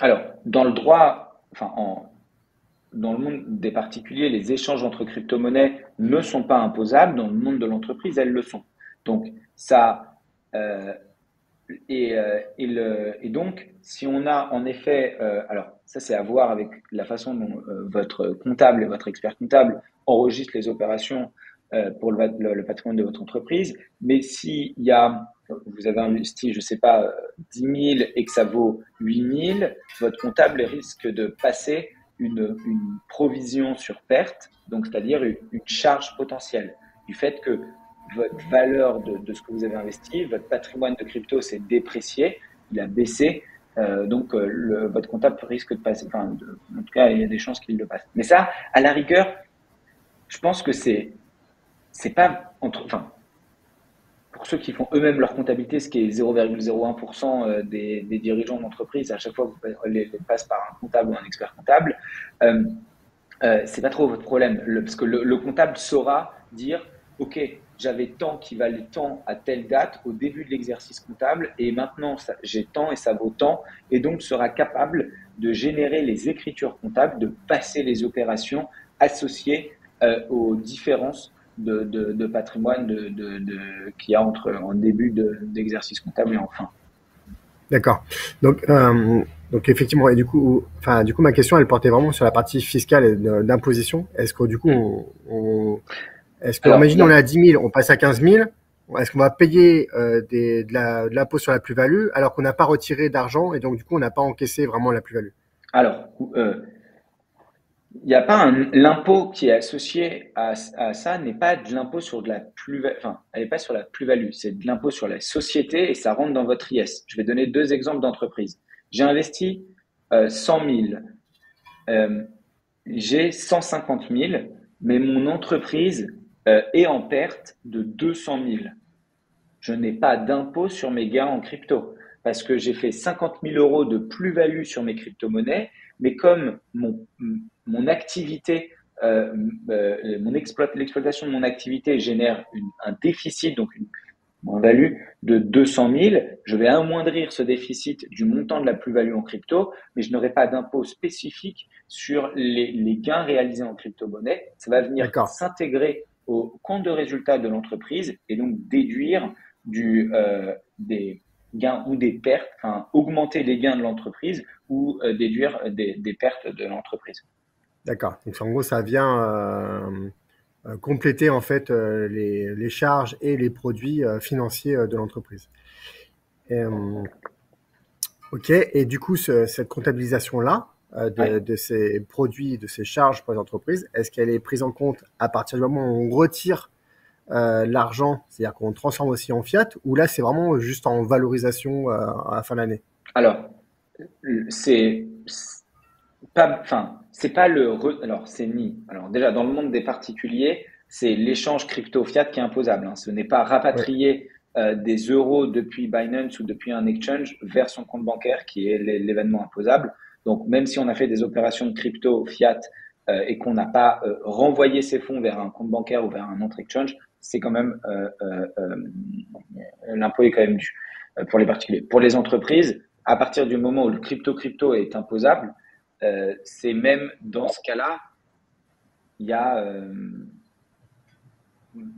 [SPEAKER 2] Alors, dans le droit, dans le monde des particuliers, les échanges entre crypto-monnaies ne sont pas imposables. Dans le monde de l'entreprise, elles le sont. Donc, ça, euh, et donc, si on a en effet, alors ça c'est à voir avec la façon dont votre comptable et votre expert comptable enregistre les opérations pour le patrimoine de votre entreprise, mais si il y a, vous avez investi, je sais pas, 10 000 et que ça vaut 8 000, votre comptable risque de passer une provision sur perte, donc c'est-à-dire une charge potentielle du fait que votre valeur de ce que vous avez investi, votre patrimoine de crypto s'est déprécié, il a baissé, donc votre comptable risque de passer, en tout cas, il y a des chances qu'il le passe. Mais ça, à la rigueur, je pense que c'est pas pour ceux qui font eux-mêmes leur comptabilité, ce qui est 0,01% des dirigeants d'entreprise, à chaque fois que vous les passe par un comptable ou un expert comptable, euh, c'est pas trop votre problème, parce que le comptable saura dire, ok, j'avais tant qui valait tant à telle date au début de l'exercice comptable, et maintenant j'ai tant et ça vaut tant, et donc sera capable de générer les écritures comptables, de passer les opérations associées aux différences de patrimoine qu'il y a entre en début d'exercice comptable et en fin.
[SPEAKER 1] D'accord. Donc, donc effectivement, et du coup, enfin, du coup, ma question, elle portait vraiment sur la partie fiscale et d'imposition. Est-ce que du coup,
[SPEAKER 2] Hmm.
[SPEAKER 1] est-ce qu'on
[SPEAKER 2] Alors, il
[SPEAKER 1] imagine
[SPEAKER 2] y
[SPEAKER 1] on est
[SPEAKER 2] a,
[SPEAKER 1] à 10 000, on passe à 15 000, est-ce qu'on va payer de l'impôt sur la plus-value alors qu'on n'a pas retiré d'argent et donc du coup, on n'a pas encaissé vraiment la plus-value?
[SPEAKER 2] alors, il n'y a pas l'impôt qui est associé à ça n'est pas de l'impôt sur de la plus-value, enfin, elle n'est pas sur la plus-value, c'est de l'impôt sur la société et ça rentre dans votre IS. Je vais donner deux exemples d'entreprises. J'ai investi 100 000, euh, j'ai 150 000, mais mon entreprise est en perte de 200 000. Je n'ai pas d'impôt sur mes gains en crypto parce que j'ai fait 50 000 euros de plus-value sur mes crypto-monnaies, mais comme mon activité, l'exploitation de mon activité génère un déficit, donc une moins-value de 200 000, je vais amoindrir ce déficit du montant de la plus-value en crypto, mais je n'aurai pas d'impôt spécifique sur les gains réalisés en crypto-monnaie. Ça va venir
[SPEAKER 1] D'accord.
[SPEAKER 2] s'intégrer au compte de résultat de l'entreprise et donc déduire des gains ou des pertes, enfin, augmenter les gains de l'entreprise ou déduire des pertes de l'entreprise.
[SPEAKER 1] D'accord. Donc en gros, ça vient compléter en fait les charges et les produits financiers de l'entreprise. Ok. Et du coup, cette comptabilisation-là
[SPEAKER 2] Ouais.
[SPEAKER 1] de ces produits, de ces charges pour les entreprises, est-ce qu'elle est prise en compte à partir du moment où on retire l'argent, c'est-à-dire qu'on transforme aussi en fiat, ou là c'est vraiment juste en valorisation à la fin de l'année?
[SPEAKER 2] Alors, c'est c'est pas alors c'est ni. Alors déjà dans le monde des particuliers, c'est l'échange crypto-fiat qui est imposable, hein. Ce n'est pas
[SPEAKER 1] Oui.
[SPEAKER 2] rapatrier des euros depuis Binance ou depuis un exchange vers son compte bancaire qui est l'événement imposable. Donc même si on a fait des opérations de crypto-fiat et qu'on n'a pas renvoyé ces fonds vers un compte bancaire ou vers un autre exchange, c'est quand même l'impôt est quand même dû pour les particuliers. Pour les entreprises, à partir du moment où le crypto est imposable, c'est même dans ce cas-là, il y a,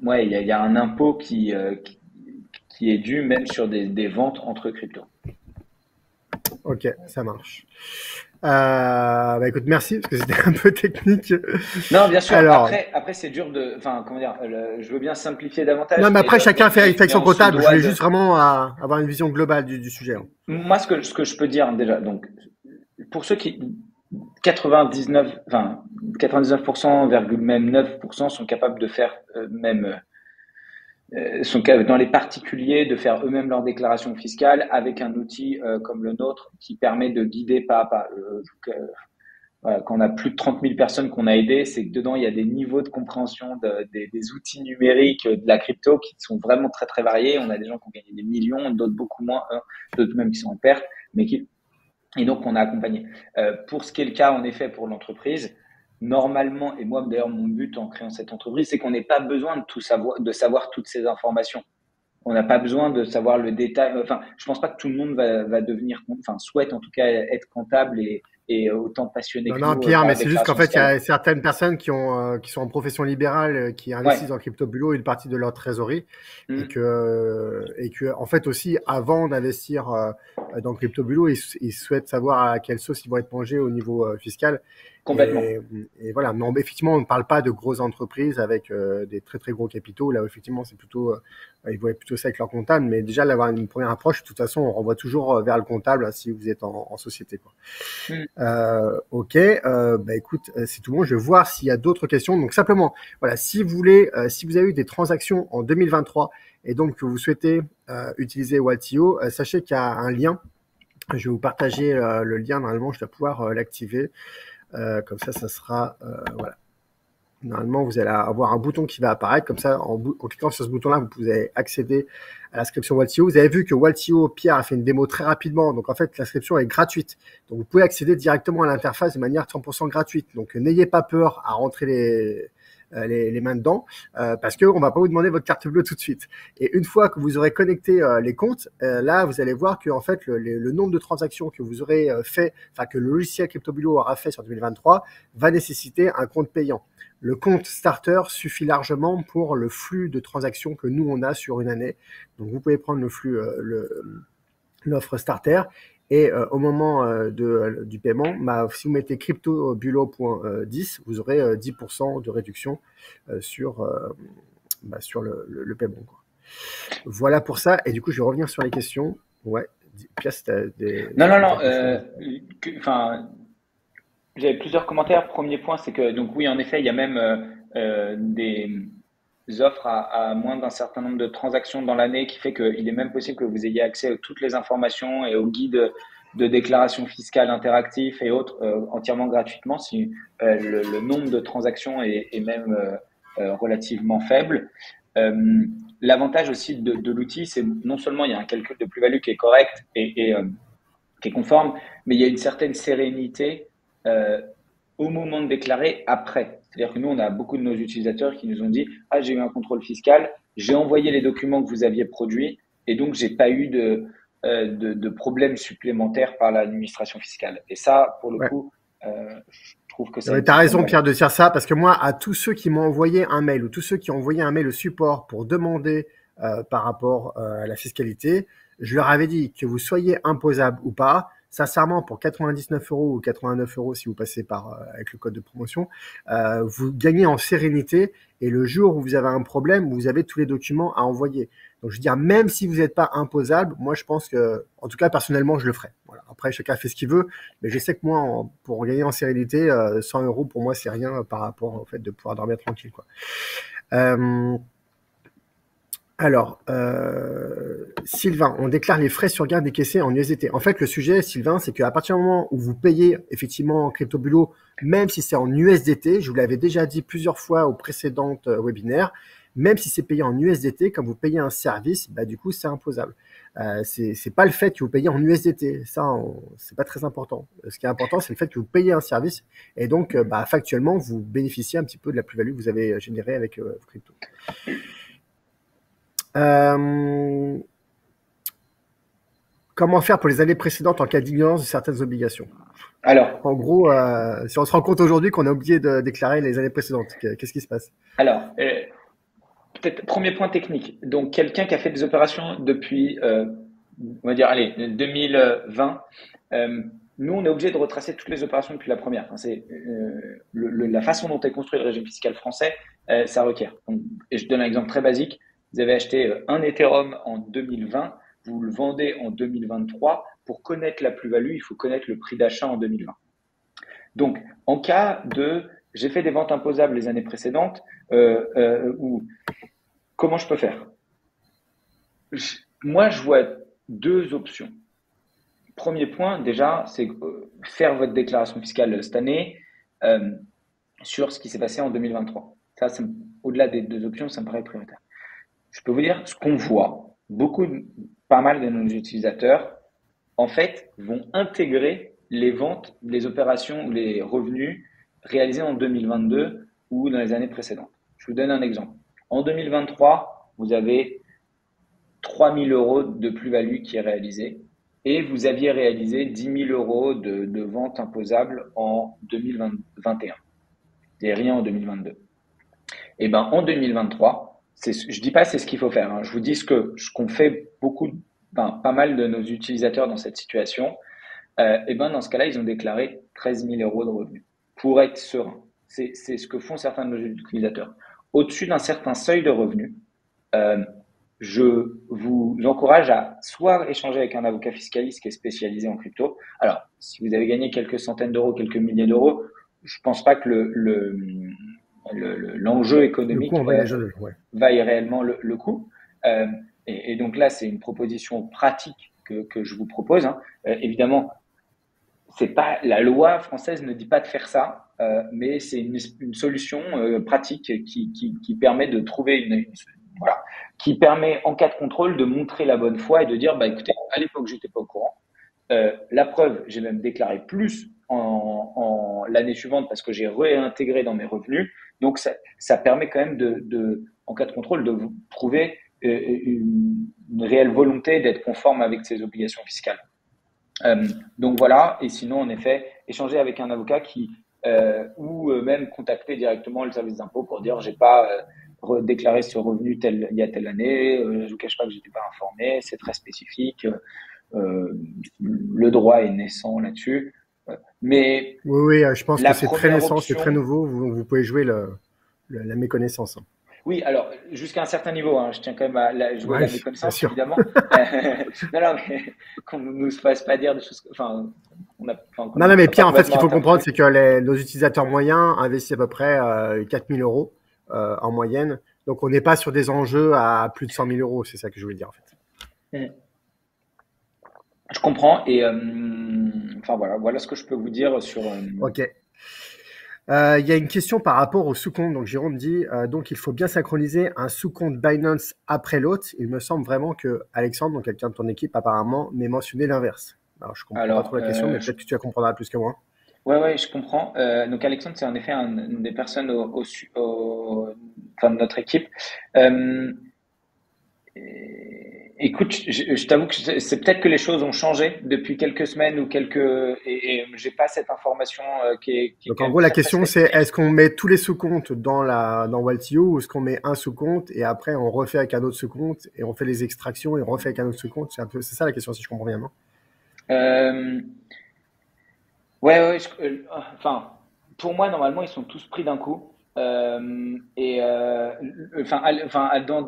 [SPEAKER 2] ouais, il y a un impôt qui est dû même sur des ventes entre cryptos.
[SPEAKER 1] Ok, ça marche. Écoute, merci parce que c'était un peu technique.
[SPEAKER 2] Non, bien sûr.
[SPEAKER 1] Alors,
[SPEAKER 2] Après, c'est dur de. Enfin, comment dire, je veux bien simplifier davantage,
[SPEAKER 1] non, mais après, chacun fait
[SPEAKER 2] mais
[SPEAKER 1] réflexion
[SPEAKER 2] on se
[SPEAKER 1] comptable. Je
[SPEAKER 2] doit
[SPEAKER 1] voulais
[SPEAKER 2] de.
[SPEAKER 1] juste vraiment avoir une vision globale du sujet, hein.
[SPEAKER 2] Moi, ce que je peux dire déjà, donc, pour ceux qui 99, enfin, 99%, virgule même 9% sont capables de faire même sont dans les particuliers de faire eux-mêmes leur déclaration fiscale avec un outil comme le nôtre qui permet de guider pas à pas. Voilà, quand on a plus de 30 000 personnes qu'on a aidées, c'est que dedans, il y a des niveaux de compréhension des outils numériques de la crypto qui sont vraiment très, très variés. On a des gens qui ont gagné des millions, d'autres beaucoup moins, d'autres même qui sont en perte, mais qui, et donc on a accompagné. Pour ce qui est le cas, en effet, pour l'entreprise, normalement, et moi d'ailleurs, mon but en créant cette entreprise, c'est qu'on n'ait pas besoin de tout savoir, de savoir toutes ces informations. On n'a pas besoin de savoir le détail. Enfin, je pense pas que tout le monde va devenir, enfin, souhaite en tout cas être comptable et autant passionné
[SPEAKER 1] Non,
[SPEAKER 2] que
[SPEAKER 1] non,
[SPEAKER 2] nous
[SPEAKER 1] Pierre,
[SPEAKER 2] par
[SPEAKER 1] mais
[SPEAKER 2] la
[SPEAKER 1] c'est juste qu'en
[SPEAKER 2] déclaration
[SPEAKER 1] fait, il y
[SPEAKER 2] fiscale.
[SPEAKER 1] a certaines personnes qui sont en profession libérale, qui investissent
[SPEAKER 2] Ouais.
[SPEAKER 1] dans Crypto Bulo une partie de leur trésorerie
[SPEAKER 2] Mm.
[SPEAKER 1] et que, en fait, aussi, avant d'investir dans Crypto Bulo, ils souhaitent savoir à quelle sauce ils vont être mangés au niveau fiscal.
[SPEAKER 2] Complètement.
[SPEAKER 1] Et, et voilà. Mais effectivement, on ne parle pas de grosses entreprises avec des très, très gros capitaux. Là, effectivement, c'est plutôt, ils voient plutôt ça avec leur comptable. Mais déjà, d'avoir une première approche, de toute façon, on renvoie toujours vers le comptable hein, si vous êtes en société, quoi.
[SPEAKER 2] Mm.
[SPEAKER 1] Ok, écoute, c'est tout bon. Je vais voir s'il y a d'autres questions. Donc simplement, voilà, si vous voulez, si vous avez eu des transactions en 2023 et donc que vous souhaitez utiliser Waltio, sachez qu'il y a un lien. Je vais vous partager le lien. Normalement, je dois pouvoir l'activer. Comme ça sera voilà. Normalement, vous allez avoir un bouton qui va apparaître. Comme ça, en cliquant sur ce bouton-là, vous pouvez accéder à l'inscription Waltio. Vous avez vu que Waltio, Pierre a fait une démo très rapidement. Donc, en fait, l'inscription est gratuite. Donc, vous pouvez accéder directement à l'interface de manière 100% gratuite. Donc, n'ayez pas peur à rentrer les mains dedans parce qu'on ne va pas vous demander votre carte bleue tout de suite. Et une fois que vous aurez connecté les comptes, là, vous allez voir que en fait, le nombre de transactions que vous aurez fait, enfin que le logiciel CryptoBulo aura fait sur 2023 va nécessiter un compte payant. Le compte starter suffit largement pour le flux de transactions que nous, on a sur une année. Donc, vous pouvez prendre le flux, l'offre starter. Et au moment du paiement, si vous mettez cryptobulo.10, vous aurez 10% de réduction sur le paiement, quoi. Voilà pour ça. Et du coup, je vais revenir sur les questions. Ouais, Pierre, si tu as
[SPEAKER 2] Non, non, non.
[SPEAKER 1] quelque chose.
[SPEAKER 2] Enfin, j'avais plusieurs commentaires. Premier point, c'est que donc oui, en effet, il y a même des offres à moins d'un certain nombre de transactions dans l'année qui fait qu'il est même possible que vous ayez accès à toutes les informations et aux guides de déclaration fiscale interactifs et autres entièrement gratuitement si le nombre de transactions est même relativement faible. Euh, L'avantage aussi de l'outil, c'est non seulement il y a un calcul de plus-value qui est correct qui est conforme, mais il y a une certaine sérénité euh, au moment de déclarer après. C'est-à-dire que nous, on a beaucoup de nos utilisateurs qui nous ont dit ah, j'ai eu un contrôle fiscal, j'ai envoyé les documents que vous aviez produits et donc j'ai pas eu de problèmes supplémentaires par l'administration fiscale. Et ça, pour le
[SPEAKER 1] Ouais.
[SPEAKER 2] coup, je trouve que ça a
[SPEAKER 1] Tu
[SPEAKER 2] une
[SPEAKER 1] as
[SPEAKER 2] certaine
[SPEAKER 1] raison,
[SPEAKER 2] valeur.
[SPEAKER 1] Pierre, de dire ça, parce que moi, à tous ceux qui m'ont envoyé un mail ou tous ceux qui ont envoyé un mail au support pour demander par rapport à la fiscalité, je leur avais dit que vous soyez imposable ou pas, sincèrement, pour 99 euros ou 89 euros si vous passez avec le code de promotion, vous gagnez en sérénité et le jour où vous avez un problème, vous avez tous les documents à envoyer. Donc, je veux dire, même si vous n'êtes pas imposable, moi, je pense que, en tout cas, personnellement, je le ferai. Voilà. Après, chacun fait ce qu'il veut. Mais je sais que moi, pour gagner en sérénité, 100 euros pour moi, c'est rien par rapport au fait de pouvoir dormir tranquille, quoi. Euh, Sylvain, on déclare les frais sur garde décaissés en USDT. En fait, le sujet, Sylvain, c'est qu'à partir du moment où vous payez effectivement en crypto-bulo, même si c'est en USDT, je vous l'avais déjà dit plusieurs fois aux précédentes webinaires, même si c'est payé en USDT, quand vous payez un service, du coup, c'est imposable. C'est pas le fait que vous payez en USDT, ça, c'est pas très important. Ce qui est important, c'est le fait que vous payez un service et donc, factuellement, vous bénéficiez un petit peu de la plus-value que vous avez générée avec vos cryptos. Comment faire pour les années précédentes en cas d'ignorance de certaines obligations?
[SPEAKER 2] Alors,
[SPEAKER 1] En gros, si on se rend compte aujourd'hui qu'on a oublié de déclarer les années précédentes, qu'est-ce qui se passe?
[SPEAKER 2] alors peut-être premier point technique. Donc, quelqu'un qui a fait des opérations depuis, on va dire, allez, 2020. nous, on est obligé de retracer toutes les opérations depuis la première. Enfin, c'est la façon dont est construit le régime fiscal français, ça requiert. Donc, et je donne un exemple très basique. Vous avez acheté un Ethereum en 2020, vous le vendez en 2023. Pour connaître la plus-value, il faut connaître le prix d'achat en 2020. Donc, en cas de, j'ai fait des ventes imposables les années précédentes, ou comment je peux faire? Moi, je vois deux options. Premier point, déjà, c'est faire votre déclaration fiscale cette année sur ce qui s'est passé en 2023. Ça au-delà des deux options, ça me paraît prioritaire. Je peux vous dire ce qu'on voit. Pas mal de nos utilisateurs, en fait, vont intégrer les ventes, les opérations ou les revenus réalisés en 2022 ou dans les années précédentes. Je vous donne un exemple. En 2023, vous avez 3 000 euros de plus-value qui est réalisée et vous aviez réalisé 10 000 euros de vente imposable en 2021 et rien en 2022. Et ben en 2023, je dis pas c'est ce qu'il faut faire. Hein. Je vous dis ce qu'on fait pas mal de nos utilisateurs dans cette situation. Et ben dans ce cas-là, ils ont déclaré 13 000 euros de revenus pour être serein. C'est ce que font certains de nos utilisateurs. Au-dessus d'un certain seuil de revenus, je vous encourage à soit échanger avec un avocat fiscaliste qui est spécialisé en crypto. Alors, si vous avez gagné quelques centaines d'euros, quelques milliers d'euros, je pense pas que l'enjeu
[SPEAKER 1] Le coup
[SPEAKER 2] économique
[SPEAKER 1] en voyage, ouais.
[SPEAKER 2] vaille réellement le coup. Et donc là, c'est une proposition pratique que je vous propose. Hein. Évidemment, c'est pas la loi française ne dit pas de faire ça, mais c'est une solution pratique qui permet de trouver voilà, qui permet en cas de contrôle de montrer la bonne foi et de dire bah écoutez, à l'époque j'étais pas au courant. La preuve, j'ai même déclaré plus en l'année suivante parce que j'ai réintégré dans mes revenus. Donc ça permet quand même en cas de contrôle, de vous prouver une réelle volonté d'être conforme avec ses obligations fiscales. Donc voilà, et sinon, en effet, échanger avec un avocat ou même contacter directement le service d'impôt pour dire j'ai pas déclaré ce revenu il y a telle année, je vous cache pas que j'étais pas informé, c'est très spécifique, le droit est naissant là-dessus. Mais
[SPEAKER 1] Oui, je pense que
[SPEAKER 2] la
[SPEAKER 1] c'est très
[SPEAKER 2] première
[SPEAKER 1] naissant, c'est très
[SPEAKER 2] option,
[SPEAKER 1] nouveau. Vous pouvez jouer la méconnaissance.
[SPEAKER 2] oui, alors jusqu'à un certain niveau, hein, je tiens quand même à jouer la
[SPEAKER 1] Oui, bien
[SPEAKER 2] méconnaissance,
[SPEAKER 1] sûr.
[SPEAKER 2] évidemment. Non, non, mais qu'on ne nous fasse pas dire des choses, enfin, qu'on
[SPEAKER 1] Non,
[SPEAKER 2] ne
[SPEAKER 1] non, mais
[SPEAKER 2] soit pas
[SPEAKER 1] Pierre, en fait, ce qu'il
[SPEAKER 2] complètement
[SPEAKER 1] faut comprendre,
[SPEAKER 2] interprété.
[SPEAKER 1] c'est que nos utilisateurs moyens investissent à peu près 4 000 euros en moyenne. Donc, on n'est pas sur des enjeux à plus de 100 000 euros. C'est ça que je voulais dire, en fait.
[SPEAKER 2] Je comprends et enfin voilà ce que je peux vous dire sur.
[SPEAKER 1] OK. Il y a une question par rapport au sous-compte. Donc, Jérôme dit donc il faut bien synchroniser un sous-compte Binance après l'autre. Il me semble vraiment que Alexandre, donc quelqu'un de ton équipe, apparemment, m'ait mentionné l'inverse. Alors, je comprends pas
[SPEAKER 2] Alors,
[SPEAKER 1] trop la question, mais peut-être que tu la comprendras plus que moi.
[SPEAKER 2] ouais, je comprends. Donc Alexandre, c'est en effet une des personnes enfin, de notre équipe. Euh, Écoute, je t'avoue que c'est peut-être que les choses ont changé depuis quelques semaines ou et j'ai pas cette information qui est
[SPEAKER 1] Donc
[SPEAKER 2] quand
[SPEAKER 1] en
[SPEAKER 2] même
[SPEAKER 1] gros, la
[SPEAKER 2] très très
[SPEAKER 1] question c'est
[SPEAKER 2] spécifique.
[SPEAKER 1] est-ce qu'on met tous les sous-comptes dans Waltio ou est-ce qu'on met un sous-compte et après on refait avec un autre sous-compte et on fait les extractions et on refait avec un autre sous-compte. C'est ça la question si je comprends bien, non?
[SPEAKER 2] Euh, ouais, enfin, pour moi, normalement, ils sont tous pris d'un coup. Dans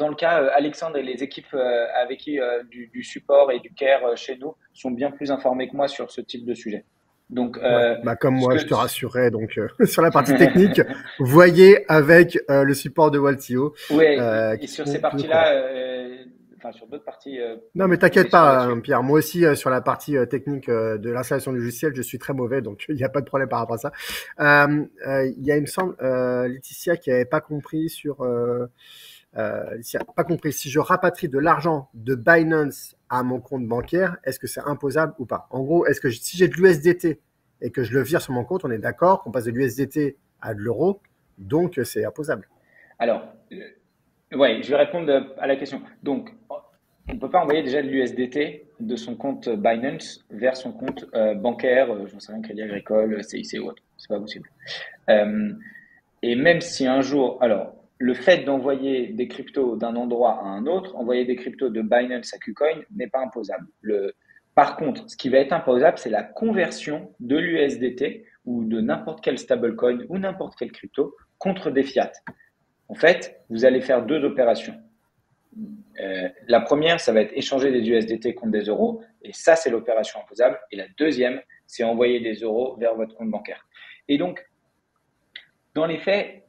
[SPEAKER 2] le cas, Alexandre et les équipes avec qui du support et du care chez nous sont bien plus informés que moi sur ce type de sujet. Donc,
[SPEAKER 1] Ouais, bah comme
[SPEAKER 2] ce
[SPEAKER 1] moi,
[SPEAKER 2] que,
[SPEAKER 1] je te rassurais. Donc sur la partie technique, voyez avec le support de Waltio
[SPEAKER 2] ouais, et
[SPEAKER 1] qui
[SPEAKER 2] sur ces
[SPEAKER 1] sont plus au courant.
[SPEAKER 2] parties-là, enfin sur d'autres parties,
[SPEAKER 1] Non, mais
[SPEAKER 2] on est
[SPEAKER 1] t'inquiète
[SPEAKER 2] sûr
[SPEAKER 1] pas, hein,
[SPEAKER 2] là-dessus.
[SPEAKER 1] Pierre. Moi aussi, sur la partie technique de l'installation du logiciel, je suis très mauvais, donc il n'y a pas de problème par rapport à ça. Il y a, il me semble, Laetitia qui n'avait pas compris Laetitia, pas compris. Si je rapatrie de l'argent de Binance à mon compte bancaire, est-ce que c'est imposable ou pas? En gros, est-ce que si j'ai de l'USDT et que je le vire sur mon compte, on est d'accord qu'on passe de l'USDT à de l'euro, donc c'est imposable.
[SPEAKER 2] Alors, ouais, je vais répondre à la question. Donc, on ne peut pas envoyer déjà de l'USDT de son compte Binance vers son compte bancaire, j'en sais rien, Crédit Agricole, CIC ou autre. C'est pas possible. Euh, et même si un jour, alors, le fait d'envoyer des cryptos d'un endroit à un autre, envoyer des cryptos de Binance à KuCoin n'est pas imposable. Par contre, ce qui va être imposable, c'est la conversion de l'USDT ou de n'importe quel stablecoin ou n'importe quelle crypto contre des fiat. En fait, vous allez faire deux opérations. La première, ça va être échanger des USDT contre des euros, et ça, c'est l'opération imposable. Et la deuxième, c'est envoyer des euros vers votre compte bancaire. Et donc, dans les faits,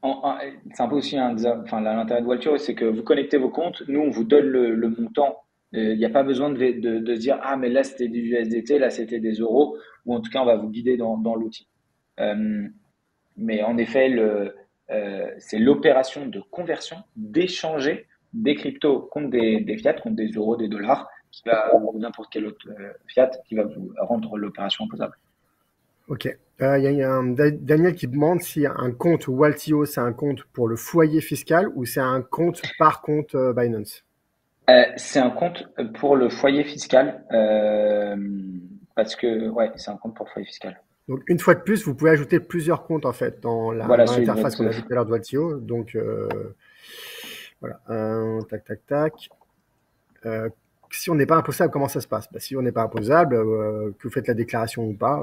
[SPEAKER 2] c'est un peu aussi l'intérêt de Waltio, c'est que vous connectez vos comptes, nous, on vous donne le montant. Il n'y a pas besoin de se dire, ah, mais là, c'était du USDT, là, c'était des euros, ou en tout cas, on va vous guider dans l'outil. Mais en effet, c'est l'opération de conversion, d'échanger des cryptos contre des fiat, contre des euros, des dollars, ou n'importe quel autre fiat qui va vous rendre l'opération imposable.
[SPEAKER 1] Ok. Il y a Daniel qui demande si un compte Waltio, c'est un compte pour le foyer fiscal ou c'est un compte par compte Binance.
[SPEAKER 2] C'est un compte pour le foyer fiscal, parce que ouais, c'est un compte pour le foyer fiscal.
[SPEAKER 1] Donc, une fois de plus, vous pouvez ajouter plusieurs comptes en fait dans
[SPEAKER 2] Voilà,
[SPEAKER 1] l'interface qu'on a vu tout à l'heure de Waltio. Donc, voilà. Tac, tac, tac. Si on n'est pas imposable, comment ça se passe? Si on n'est pas imposable, que vous faites la déclaration ou pas,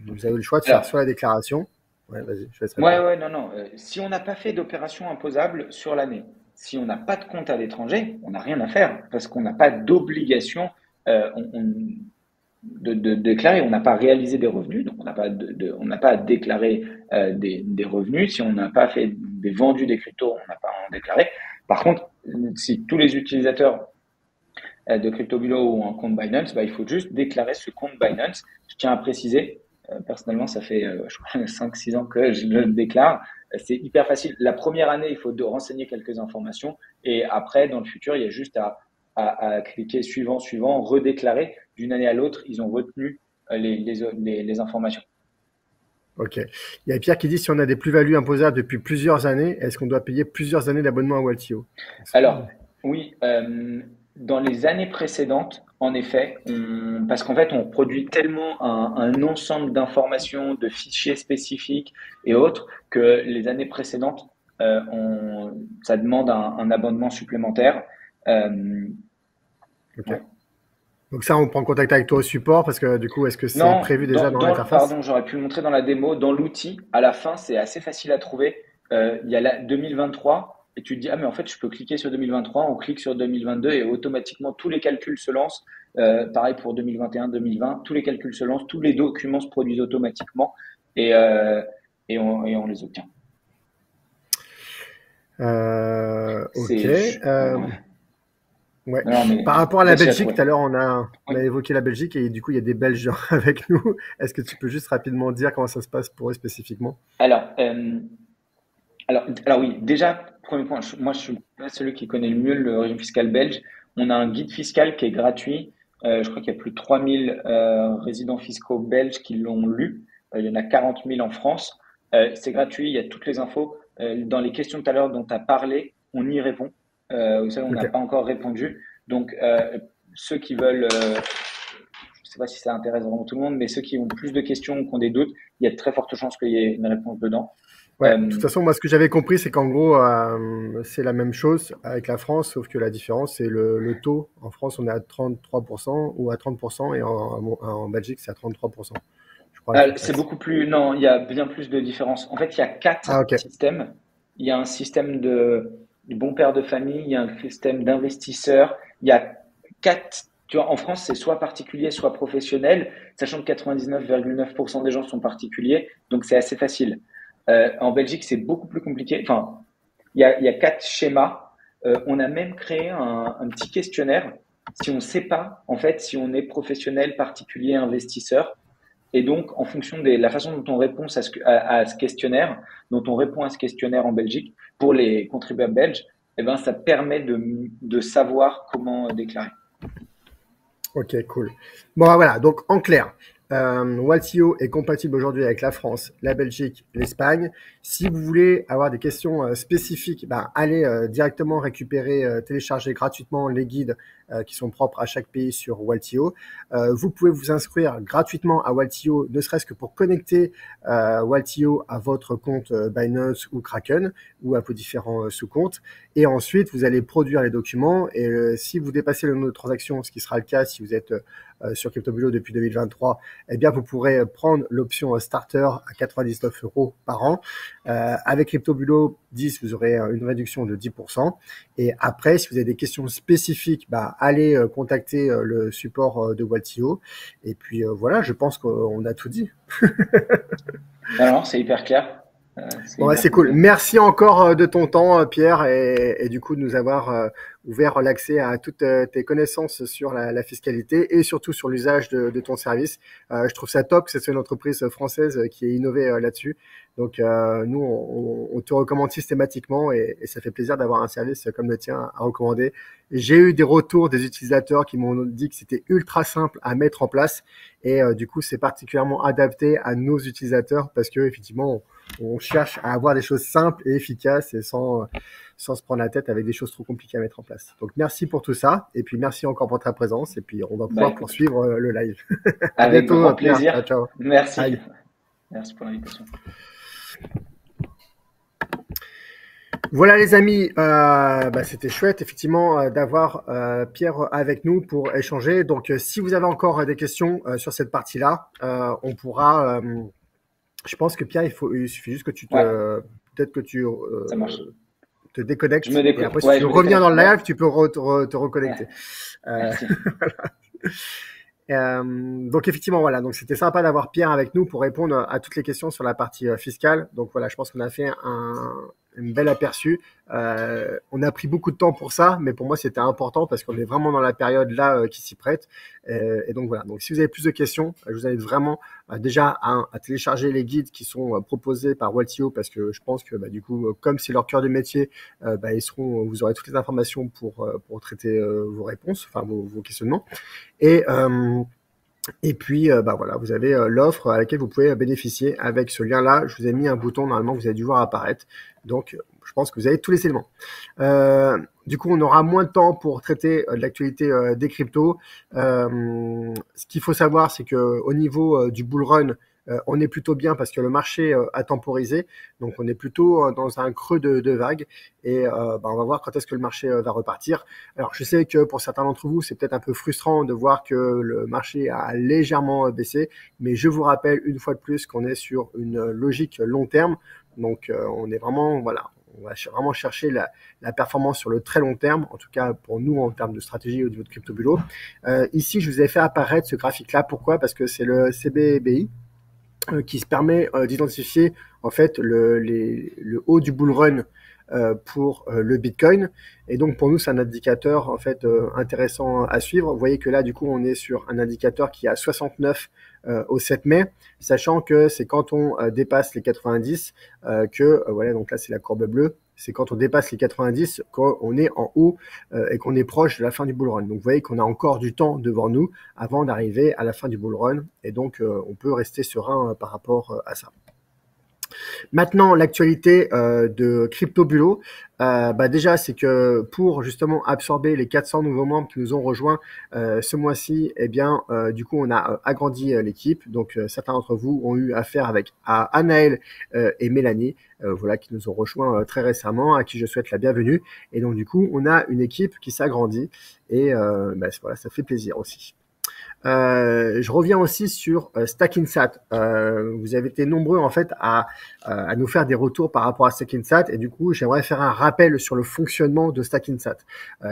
[SPEAKER 1] vous avez le choix de faire soit la déclaration. Ouais, vas-y, je laisse répondre.
[SPEAKER 2] Ouais, non. Si on n'a pas fait d'opération imposable sur l'année, si on n'a pas de compte à l'étranger, on n'a rien à faire parce qu'on n'a pas d'obligation de déclarer. On n'a pas réalisé des revenus, donc on n'a pas à déclarer des revenus. Si on n'a pas fait des vendus des cryptos, on n'a pas à en déclarer. Par contre, si tous les utilisateurs de CryptoBulo ou un compte Binance, il faut juste déclarer ce compte Binance. Je tiens à préciser, personnellement, ça fait je crois 5-6 ans que je le déclare. C'est hyper facile. La première année, il faut renseigner quelques informations et après, dans le futur, il y a juste à cliquer suivant, redéclarer. D'une année à l'autre, ils ont retenu les informations.
[SPEAKER 1] Ok. Il y a Pierre qui dit si on a des plus-values imposables depuis plusieurs années, est-ce qu'on doit payer plusieurs années d'abonnement à Waltio?
[SPEAKER 2] Alors, oui, dans les années précédentes, en effet, parce qu'en fait, on produit tellement un ensemble d'informations, de fichiers spécifiques et autres, que les années précédentes, ça demande un abonnement supplémentaire.
[SPEAKER 1] Ok.
[SPEAKER 2] Ouais.
[SPEAKER 1] Donc ça, on prend contact avec toi au support parce que du coup, est-ce que c'est
[SPEAKER 2] Non,
[SPEAKER 1] prévu déjà dans l'interface?
[SPEAKER 2] pardon, j'aurais pu le montrer dans la démo. Dans l'outil, à la fin, c'est assez facile à trouver. Il y a la 2023 et tu te dis, ah, mais en fait, je peux cliquer sur 2023, on clique sur 2022 et automatiquement, tous les calculs se lancent. Pareil pour 2021, 2020, tous les calculs se lancent, tous les documents se produisent automatiquement et, on les obtient.
[SPEAKER 1] Ok. Ouais.
[SPEAKER 2] Non,
[SPEAKER 1] Par rapport à la
[SPEAKER 2] facile à
[SPEAKER 1] Belgique,
[SPEAKER 2] trouver.
[SPEAKER 1] tout à l'heure, on a
[SPEAKER 2] Oui.
[SPEAKER 1] évoqué la Belgique et du coup, il y a des Belges avec nous. Est-ce que tu peux juste rapidement dire comment ça se passe pour eux spécifiquement?
[SPEAKER 2] Alors, oui, déjà, premier point, moi je suis pas celui qui connaît le mieux le régime fiscal belge. On a un guide fiscal qui est gratuit. Je crois qu'il y a plus de 3000 résidents fiscaux belges qui l'ont lu. Il y en a 40 000 en France. C'est gratuit, il y a toutes les infos. Dans les questions tout à l'heure dont tu as parlé, on y répond. Vous savez, on n'a
[SPEAKER 1] Ok.
[SPEAKER 2] pas encore répondu. Donc, ceux qui veulent, je ne sais pas si ça intéresse vraiment tout le monde, mais ceux qui ont plus de questions ou qui ont des doutes, il y a de très fortes chances qu'il y ait une réponse dedans.
[SPEAKER 1] Ouais, de toute façon, moi, ce que j'avais compris, c'est qu'en gros, c'est la même chose avec la France, sauf que la différence, c'est le taux. En France, on est à 33% ou à 30%, et en Belgique, c'est à 33%. Je crois, avec la
[SPEAKER 2] C'est
[SPEAKER 1] taxe.
[SPEAKER 2] beaucoup plus. Non, il y a bien plus de différences. En fait, il y a
[SPEAKER 1] Ah,
[SPEAKER 2] quatre
[SPEAKER 1] ok.
[SPEAKER 2] systèmes. Il y a un système de bon père de famille, il y a un système d'investisseur. Il y a quatre. Tu vois, en France, c'est soit particulier, soit professionnel, sachant que 99,9% des gens sont particuliers, donc c'est assez facile. En Belgique, c'est beaucoup plus compliqué. Enfin, il y a quatre schémas. On a même créé un petit questionnaire. Si on ne sait pas, en fait, si on est professionnel, particulier, investisseur, et donc, en fonction de la façon dont on répond à ce questionnaire, dont on répond à ce questionnaire en Belgique, pour les contribuables belges, eh ben, ça permet de savoir comment déclarer.
[SPEAKER 1] Ok, cool. Bon, voilà. Donc, en clair, Waltio est compatible aujourd'hui avec la France, la Belgique, l'Espagne. Si vous voulez avoir des questions spécifiques, allez directement récupérer, télécharger gratuitement les guides qui sont propres à chaque pays sur Waltio. Vous pouvez vous inscrire gratuitement à Waltio, ne serait-ce que pour connecter Waltio à votre compte Binance ou Kraken ou à vos différents sous-comptes. Et ensuite, vous allez produire les documents. Et si vous dépassez le nombre de transactions, ce qui sera le cas si vous êtes sur CryptoBulo depuis 2023, eh bien, vous pourrez prendre l'option Starter à 99 € par an. Avec CryptoBulo 10, vous aurez une réduction de 10%. Et après, si vous avez des questions spécifiques, allez contacter le support de Waltio. Et puis voilà, je pense qu'on a tout dit.
[SPEAKER 2] Alors, c'est hyper clair.
[SPEAKER 1] Bon, c'est cool. Merci encore de ton temps, Pierre, et du coup de nous avoir ouvert l'accès à toutes tes connaissances sur la fiscalité et surtout sur l'usage de ton service. Je trouve ça top que c'est une entreprise française qui ait innové là-dessus. Donc, nous, on te recommande systématiquement et ça fait plaisir d'avoir un service comme le tien à recommander. J'ai eu des retours des utilisateurs qui m'ont dit que c'était ultra simple à mettre en place et du coup, c'est particulièrement adapté à nos utilisateurs parce que effectivement, on cherche à avoir des choses simples et efficaces et sans se prendre la tête avec des choses trop compliquées à mettre en place. Donc, merci pour tout ça. Et puis, merci encore pour ta présence. Et puis, on va pouvoir poursuivre le live.
[SPEAKER 2] À bientôt, grand plaisir.
[SPEAKER 1] Ciao, ciao.
[SPEAKER 2] Merci.
[SPEAKER 1] Bye.
[SPEAKER 2] Merci pour l'invitation.
[SPEAKER 1] Voilà les amis, c'était chouette effectivement d'avoir Pierre avec nous pour échanger. Donc si vous avez encore des questions sur cette partie-là, on pourra... je pense que Pierre, il suffit juste que tu te... Peut-être que tu te déconnectes.
[SPEAKER 2] Je me déconnecte.
[SPEAKER 1] Et après, si tu veux revenir dans le live, tu peux te reconnecter.
[SPEAKER 2] Merci.
[SPEAKER 1] Donc effectivement, voilà, donc c'était sympa d'avoir Pierre avec nous pour répondre à toutes les questions sur la partie fiscale. Donc voilà, je pense qu'on a fait un bel aperçu. On a pris beaucoup de temps pour ça, mais pour moi c'était important parce qu'on est vraiment dans la période là qui s'y prête. Et donc voilà, donc si vous avez plus de questions, je vous invite vraiment déjà à télécharger les guides qui sont proposés par Waltio parce que je pense que du coup, comme c'est leur cœur de métier, vous aurez toutes les informations pour traiter vos réponses, enfin vos questionnements. Et puis, voilà, vous avez l'offre à laquelle vous pouvez bénéficier avec ce lien-là. Je vous ai mis un bouton, normalement, vous avez dû voir apparaître. Donc, je pense que vous avez tous les éléments. Du coup, on aura moins de temps pour traiter de l'actualité des cryptos. Ce qu'il faut savoir, c'est qu'au niveau du bull run, on est plutôt bien parce que le marché a temporisé. Donc, on est plutôt dans un creux de vague. Et on va voir quand est-ce que le marché va repartir. Alors, je sais que pour certains d'entre vous, c'est peut-être un peu frustrant de voir que le marché a légèrement baissé. Mais je vous rappelle une fois de plus qu'on est sur une logique long terme. Donc, on est vraiment, voilà, on va vraiment chercher la performance sur le très long terme, en tout cas pour nous en termes de stratégie au niveau de CryptoBulo. Ici, je vous ai fait apparaître ce graphique-là. Pourquoi? Parce que c'est le CBBI qui se permet d'identifier en fait le haut du bull run pour le Bitcoin. Et donc pour nous, c'est un indicateur en fait intéressant à suivre. Vous voyez que là, du coup, on est sur un indicateur qui est à 69 au 7 mai, sachant que c'est quand on dépasse les 90 voilà, donc là, c'est la courbe bleue. C'est quand on dépasse les 90 qu'on est en haut et qu'on est proche de la fin du bull run. Donc vous voyez qu'on a encore du temps devant nous avant d'arriver à la fin du bull run. Et donc on peut rester serein par rapport à ça. Maintenant, l'actualité de CryptoBulo, déjà, c'est que pour justement absorber les 400 nouveaux membres qui nous ont rejoints ce mois-ci, eh bien, du coup, on a agrandi l'équipe. Donc, certains d'entre vous ont eu affaire avec Anaël et Mélanie, voilà, qui nous ont rejoints très récemment, à qui je souhaite la bienvenue. Et donc, du coup, on a une équipe qui s'agrandit et voilà, ça fait plaisir aussi. Je reviens aussi sur Stackinsat. Vous avez été nombreux en fait à nous faire des retours par rapport à Stackinsat et du coup j'aimerais faire un rappel sur le fonctionnement de Stackinsat.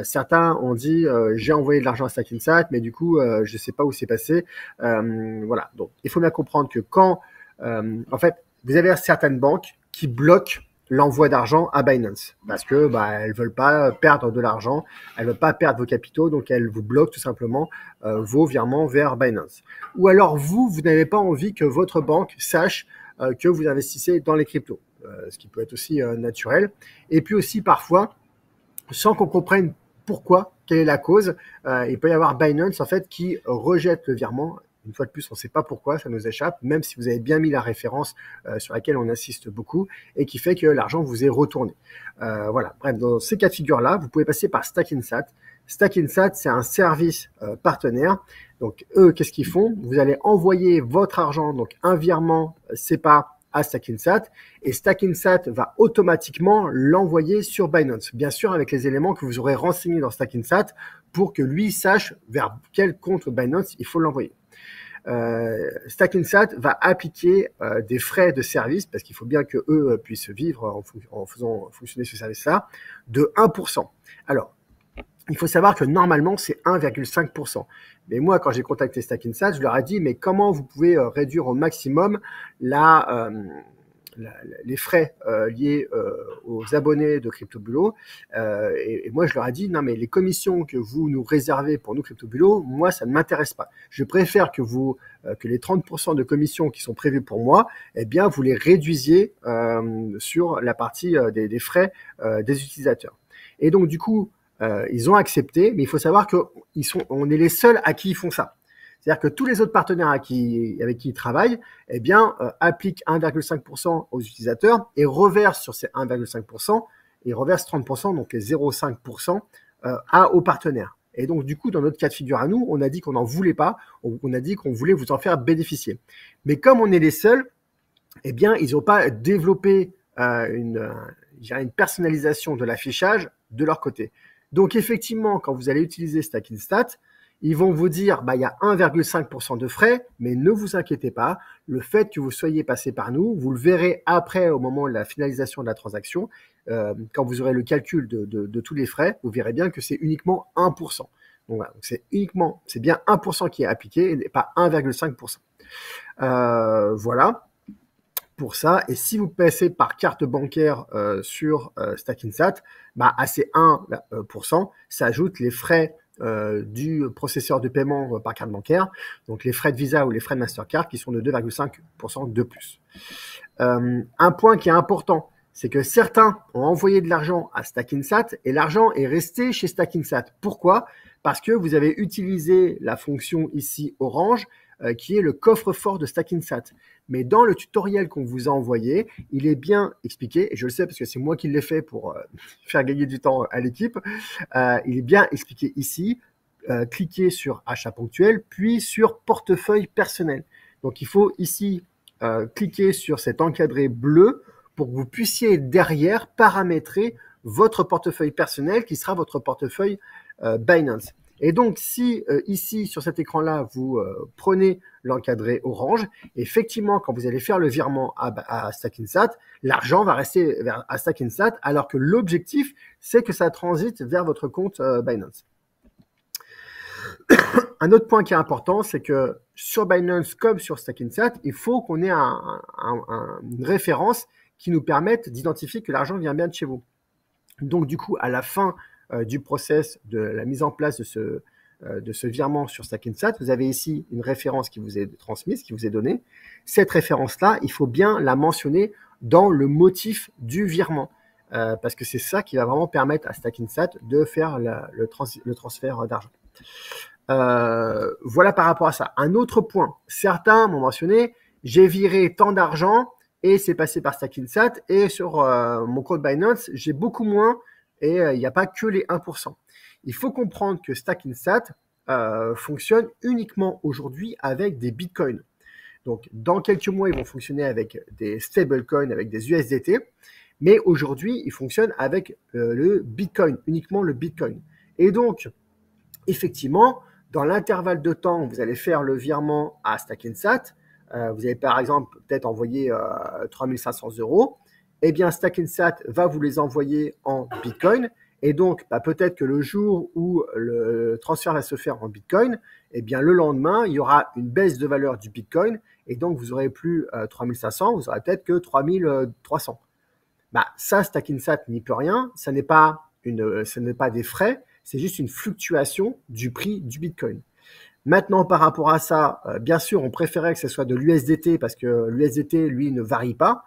[SPEAKER 1] Certains ont dit j'ai envoyé de l'argent à Stackinsat mais du coup je sais pas où c'est passé. Voilà, donc il faut bien comprendre que quand en fait vous avez certaines banques qui bloquent l'envoi d'argent à Binance parce que elles veulent pas perdre de l'argent, elles veulent pas perdre vos capitaux, donc elles vous bloquent tout simplement vos virements vers Binance. Ou alors vous n'avez pas envie que votre banque sache que vous investissez dans les cryptos, ce qui peut être aussi naturel. Et puis aussi parfois, sans qu'on comprenne pourquoi, quelle est la cause, il peut y avoir Binance en fait qui rejette le virement. Une fois de plus, on ne sait pas pourquoi, ça nous échappe, même si vous avez bien mis la référence sur laquelle on insiste beaucoup et qui fait que l'argent vous est retourné. Voilà. Bref, dans ces cas de figure-là, vous pouvez passer par Stackinsat. Stackinsat, c'est un service partenaire. Donc, eux, qu'est-ce qu'ils font? Vous allez envoyer votre argent, donc un virement SEPA à Stackinsat et Stackinsat va automatiquement l'envoyer sur Binance. Bien sûr, avec les éléments que vous aurez renseignés dans Stackinsat pour que lui sache vers quel compte Binance il faut l'envoyer. Stackinsat va appliquer des frais de service, parce qu'il faut bien que eux puissent vivre en faisant fonctionner ce service-là, de 1%. Alors, il faut savoir que normalement, c'est 1,5%. Mais moi, quand j'ai contacté Stackinsat, je leur ai dit, mais comment vous pouvez réduire au maximum les frais liés aux abonnés de CryptoBulot. Et moi, je leur ai dit, non, mais les commissions que vous nous réservez pour nous, CryptoBulot, moi, ça ne m'intéresse pas. Je préfère que que les 30% de commissions qui sont prévues pour moi, eh bien, vous les réduisiez sur la partie des frais des utilisateurs. Et donc, du coup, ils ont accepté, mais il faut savoir qu'on est les seuls à qui ils font ça. C'est-à-dire que tous les autres partenaires avec qui ils travaillent, eh bien, appliquent 1,5% aux utilisateurs et reversent sur ces 1,5%, ils reversent 30%, donc les 0,5% aux partenaires. Et donc, du coup, dans notre cas de figure à nous, on a dit qu'on n'en voulait pas, on a dit qu'on voulait vous en faire bénéficier. Mais comme on est les seuls, eh bien, ils n'ont pas développé une personnalisation de l'affichage de leur côté. Donc, effectivement, quand vous allez utiliser Stackinsat, ils vont vous dire, il y a 1,5% de frais, mais ne vous inquiétez pas, le fait que vous soyez passé par nous, vous le verrez après au moment de la finalisation de la transaction, quand vous aurez le calcul de tous les frais, vous verrez bien que c'est uniquement 1%. Donc voilà, c'est bien 1% qui est appliqué et pas 1,5%. Voilà pour ça. Et si vous passez par carte bancaire sur Stackinsat, à ces 1%, s'ajoutent les frais du processeur de paiement par carte bancaire, donc les frais de Visa ou les frais de Mastercard qui sont de 2,5% de plus. Un point qui est important, c'est que certains ont envoyé de l'argent à Stackinsat et l'argent est resté chez Stackinsat. Pourquoi? Parce que vous avez utilisé la fonction ici Orange qui est le coffre-fort de Stackinsat. Mais dans le tutoriel qu'on vous a envoyé, il est bien expliqué, et je le sais parce que c'est moi qui l'ai fait pour faire gagner du temps à l'équipe, il est bien expliqué ici, cliquez sur achat ponctuel, puis sur portefeuille personnel. Donc il faut ici cliquer sur cet encadré bleu pour que vous puissiez derrière paramétrer votre portefeuille personnel qui sera votre portefeuille Binance. Et donc, si ici, sur cet écran-là, vous prenez l'encadré orange, effectivement, quand vous allez faire le virement à Stackinsat, l'argent va rester à Stackinsat, alors que l'objectif, c'est que ça transite vers votre compte Binance. Un autre point qui est important, c'est que sur Binance comme sur Stackinsat, il faut qu'on ait une référence qui nous permette d'identifier que l'argent vient bien de chez vous. Donc, du coup, à la fin du process de la mise en place de ce virement sur Stackinsat, vous avez ici une référence qui vous est transmise, qui vous est donnée. Cette référence-là, il faut bien la mentionner dans le motif du virement, parce que c'est ça qui va vraiment permettre à Stackinsat de faire le transfert d'argent. Voilà par rapport à ça. Un autre point, certains m'ont mentionné, j'ai viré tant d'argent et c'est passé par Stackinsat et sur mon compte Binance, j'ai beaucoup moins et il n'y a pas que les 1%. Il faut comprendre que Stackinsat fonctionne uniquement aujourd'hui avec des bitcoins. Donc, dans quelques mois, ils vont fonctionner avec des stablecoins, avec des USDT, mais aujourd'hui, ils fonctionnent avec le bitcoin, uniquement le bitcoin. Et donc, effectivement, dans l'intervalle de temps où vous allez faire le virement à Stackinsat, vous allez par exemple peut-être envoyer 3500 €, eh bien Stackinsat va vous les envoyer en Bitcoin. Et donc, peut-être que le jour où le transfert va se faire en Bitcoin, eh bien le lendemain, il y aura une baisse de valeur du Bitcoin. Et donc, vous n'aurez plus 3500, vous aurez peut-être que 3300. Ça, Stackinsat n'y peut rien. Ce n'est pas des frais, c'est juste une fluctuation du prix du Bitcoin. Maintenant, par rapport à ça, bien sûr, on préférait que ce soit de l'USDT parce que l'USDT, lui, ne varie pas.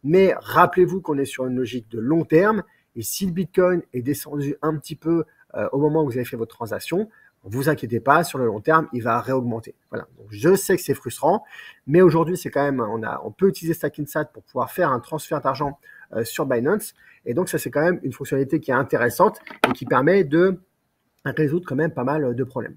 [SPEAKER 1] Mais rappelez-vous qu'on est sur une logique de long terme. Et si le Bitcoin est descendu un petit peu au moment où vous avez fait votre transaction, ne vous inquiétez pas, sur le long terme, il va réaugmenter. Voilà. Donc, je sais que c'est frustrant, mais aujourd'hui, c'est quand même, on peut utiliser Stackinsat pour pouvoir faire un transfert d'argent sur Binance. Et donc, ça, c'est quand même une fonctionnalité qui est intéressante et qui permet de résoudre quand même pas mal de problèmes.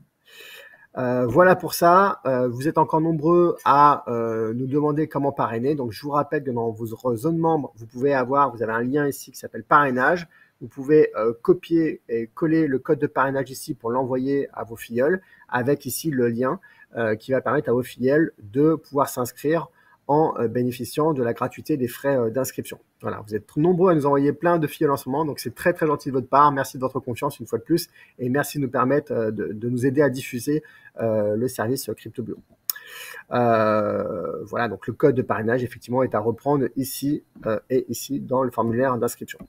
[SPEAKER 1] Voilà pour ça. Vous êtes encore nombreux à nous demander comment parrainer. Donc, je vous rappelle que dans vos zones membres, vous avez un lien ici qui s'appelle parrainage. vous pouvez copier et coller le code de parrainage ici pour l'envoyer à vos filleuls, avec ici le lien qui va permettre à vos filleuls de pouvoir s'inscrire en bénéficiant de la gratuité des frais d'inscription. Voilà, vous êtes nombreux à nous envoyer plein de filleuls en ce moment, donc c'est très très gentil de votre part. Merci de votre confiance une fois de plus, et merci de nous permettre de nous aider à diffuser le service CryptoBio. Voilà, donc le code de parrainage effectivement est à reprendre ici et ici dans le formulaire d'inscription.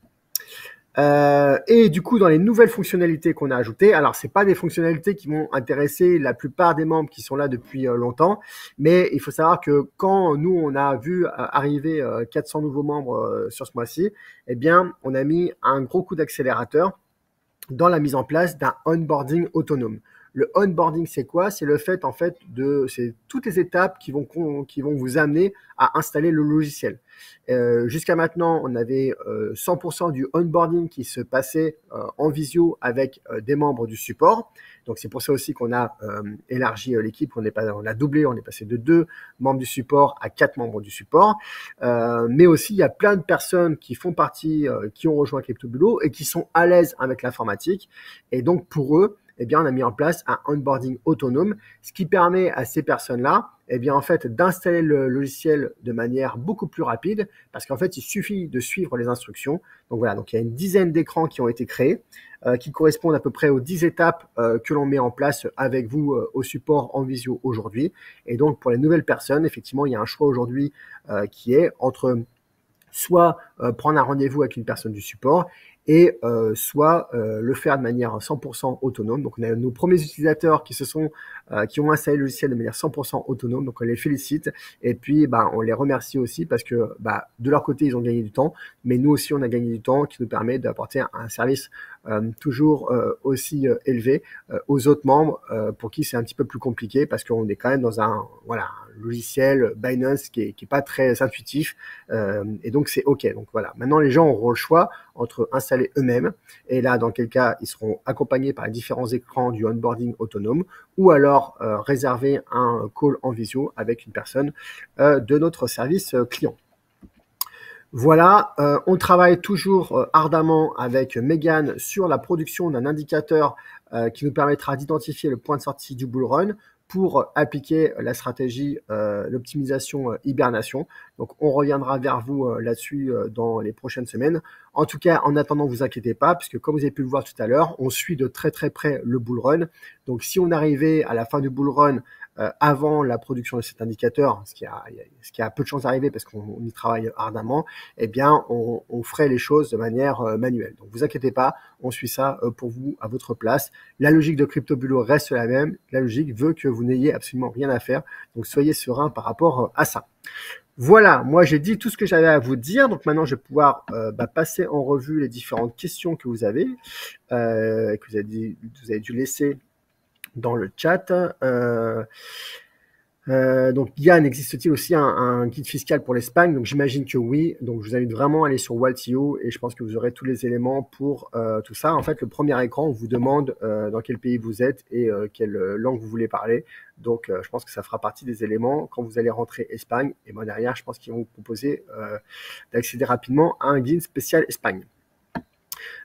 [SPEAKER 1] Et du coup, dans les nouvelles fonctionnalités qu'on a ajoutées, alors c'est pas des fonctionnalités qui vont intéresser la plupart des membres qui sont là depuis longtemps, mais il faut savoir que quand nous on a vu arriver 400 nouveaux membres sur ce mois-ci, eh bien on a mis un gros coup d'accélérateur dans la mise en place d'un onboarding autonome. Le onboarding, c'est quoi? C'est le fait, en fait, c'est toutes les étapes qui vont vous amener à installer le logiciel. Jusqu'à maintenant, on avait 100% du onboarding qui se passait en visio avec des membres du support. Donc, c'est pour ça aussi qu'on a élargi l'équipe. On a doublé, on est passé de 2 membres du support à 4 membres du support. Mais aussi, il y a plein de personnes qui font partie, qui ont rejoint CryptoBulo et qui sont à l'aise avec l'informatique. Et donc, pour eux, eh bien, on a mis en place un onboarding autonome, ce qui permet à ces personnes-là, eh bien, en fait, d'installer le logiciel de manière beaucoup plus rapide, parce qu'en fait, il suffit de suivre les instructions. Donc voilà, donc il y a une dizaine d'écrans qui ont été créés, qui correspondent à peu près aux 10 étapes que l'on met en place avec vous au support en visio aujourd'hui. Et donc, pour les nouvelles personnes, effectivement, il y a un choix aujourd'hui qui est entre soit prendre un rendez-vous avec une personne du support et soit le faire de manière 100% autonome. Donc on a nos premiers utilisateurs qui ont installé le logiciel de manière 100% autonome, donc on les félicite et puis on les remercie aussi parce que de leur côté ils ont gagné du temps, mais nous aussi on a gagné du temps qui nous permet d'apporter un service toujours aussi élevé aux autres membres pour qui c'est un petit peu plus compliqué parce qu'on est quand même dans un logiciel Binance qui est pas très intuitif et donc c'est ok. Donc voilà, maintenant les gens auront le choix entre installer eux-mêmes et là dans quel cas ils seront accompagnés par les différents écrans du onboarding autonome ou alors réserver un call en visio avec une personne de notre service client. Voilà, on travaille toujours ardemment avec Megan sur la production d'un indicateur qui nous permettra d'identifier le point de sortie du bull run pour appliquer la stratégie l'optimisation hibernation. Donc on reviendra vers vous là-dessus dans les prochaines semaines. En tout cas, en attendant, vous inquiétez pas, puisque comme vous avez pu le voir tout à l'heure, on suit de très très près le bull run. Donc si on arrivait à la fin du bull run avant la production de cet indicateur, ce qui a peu de chances d'arriver parce qu'on y travaille ardemment, eh bien, on ferait les choses de manière manuelle. Donc, vous inquiétez pas, on suit ça pour vous à votre place. La logique de CryptoBulo reste la même. La logique veut que vous n'ayez absolument rien à faire. Donc, soyez serein par rapport à ça. Voilà, moi j'ai dit tout ce que j'avais à vous dire, donc maintenant je vais pouvoir passer en revue les différentes questions que vous avez, que vous avez dû laisser dans le chat. Donc Yann, existe-t-il aussi un guide fiscal pour l'Espagne? Donc j'imagine que oui. Donc je vous invite vraiment à aller sur Waltio et je pense que vous aurez tous les éléments pour tout ça. En fait, le premier écran, on vous demande dans quel pays vous êtes et quelle langue vous voulez parler. Donc je pense que ça fera partie des éléments quand vous allez rentrer Espagne. Et moi derrière, je pense qu'ils vont vous proposer d'accéder rapidement à un guide spécial Espagne.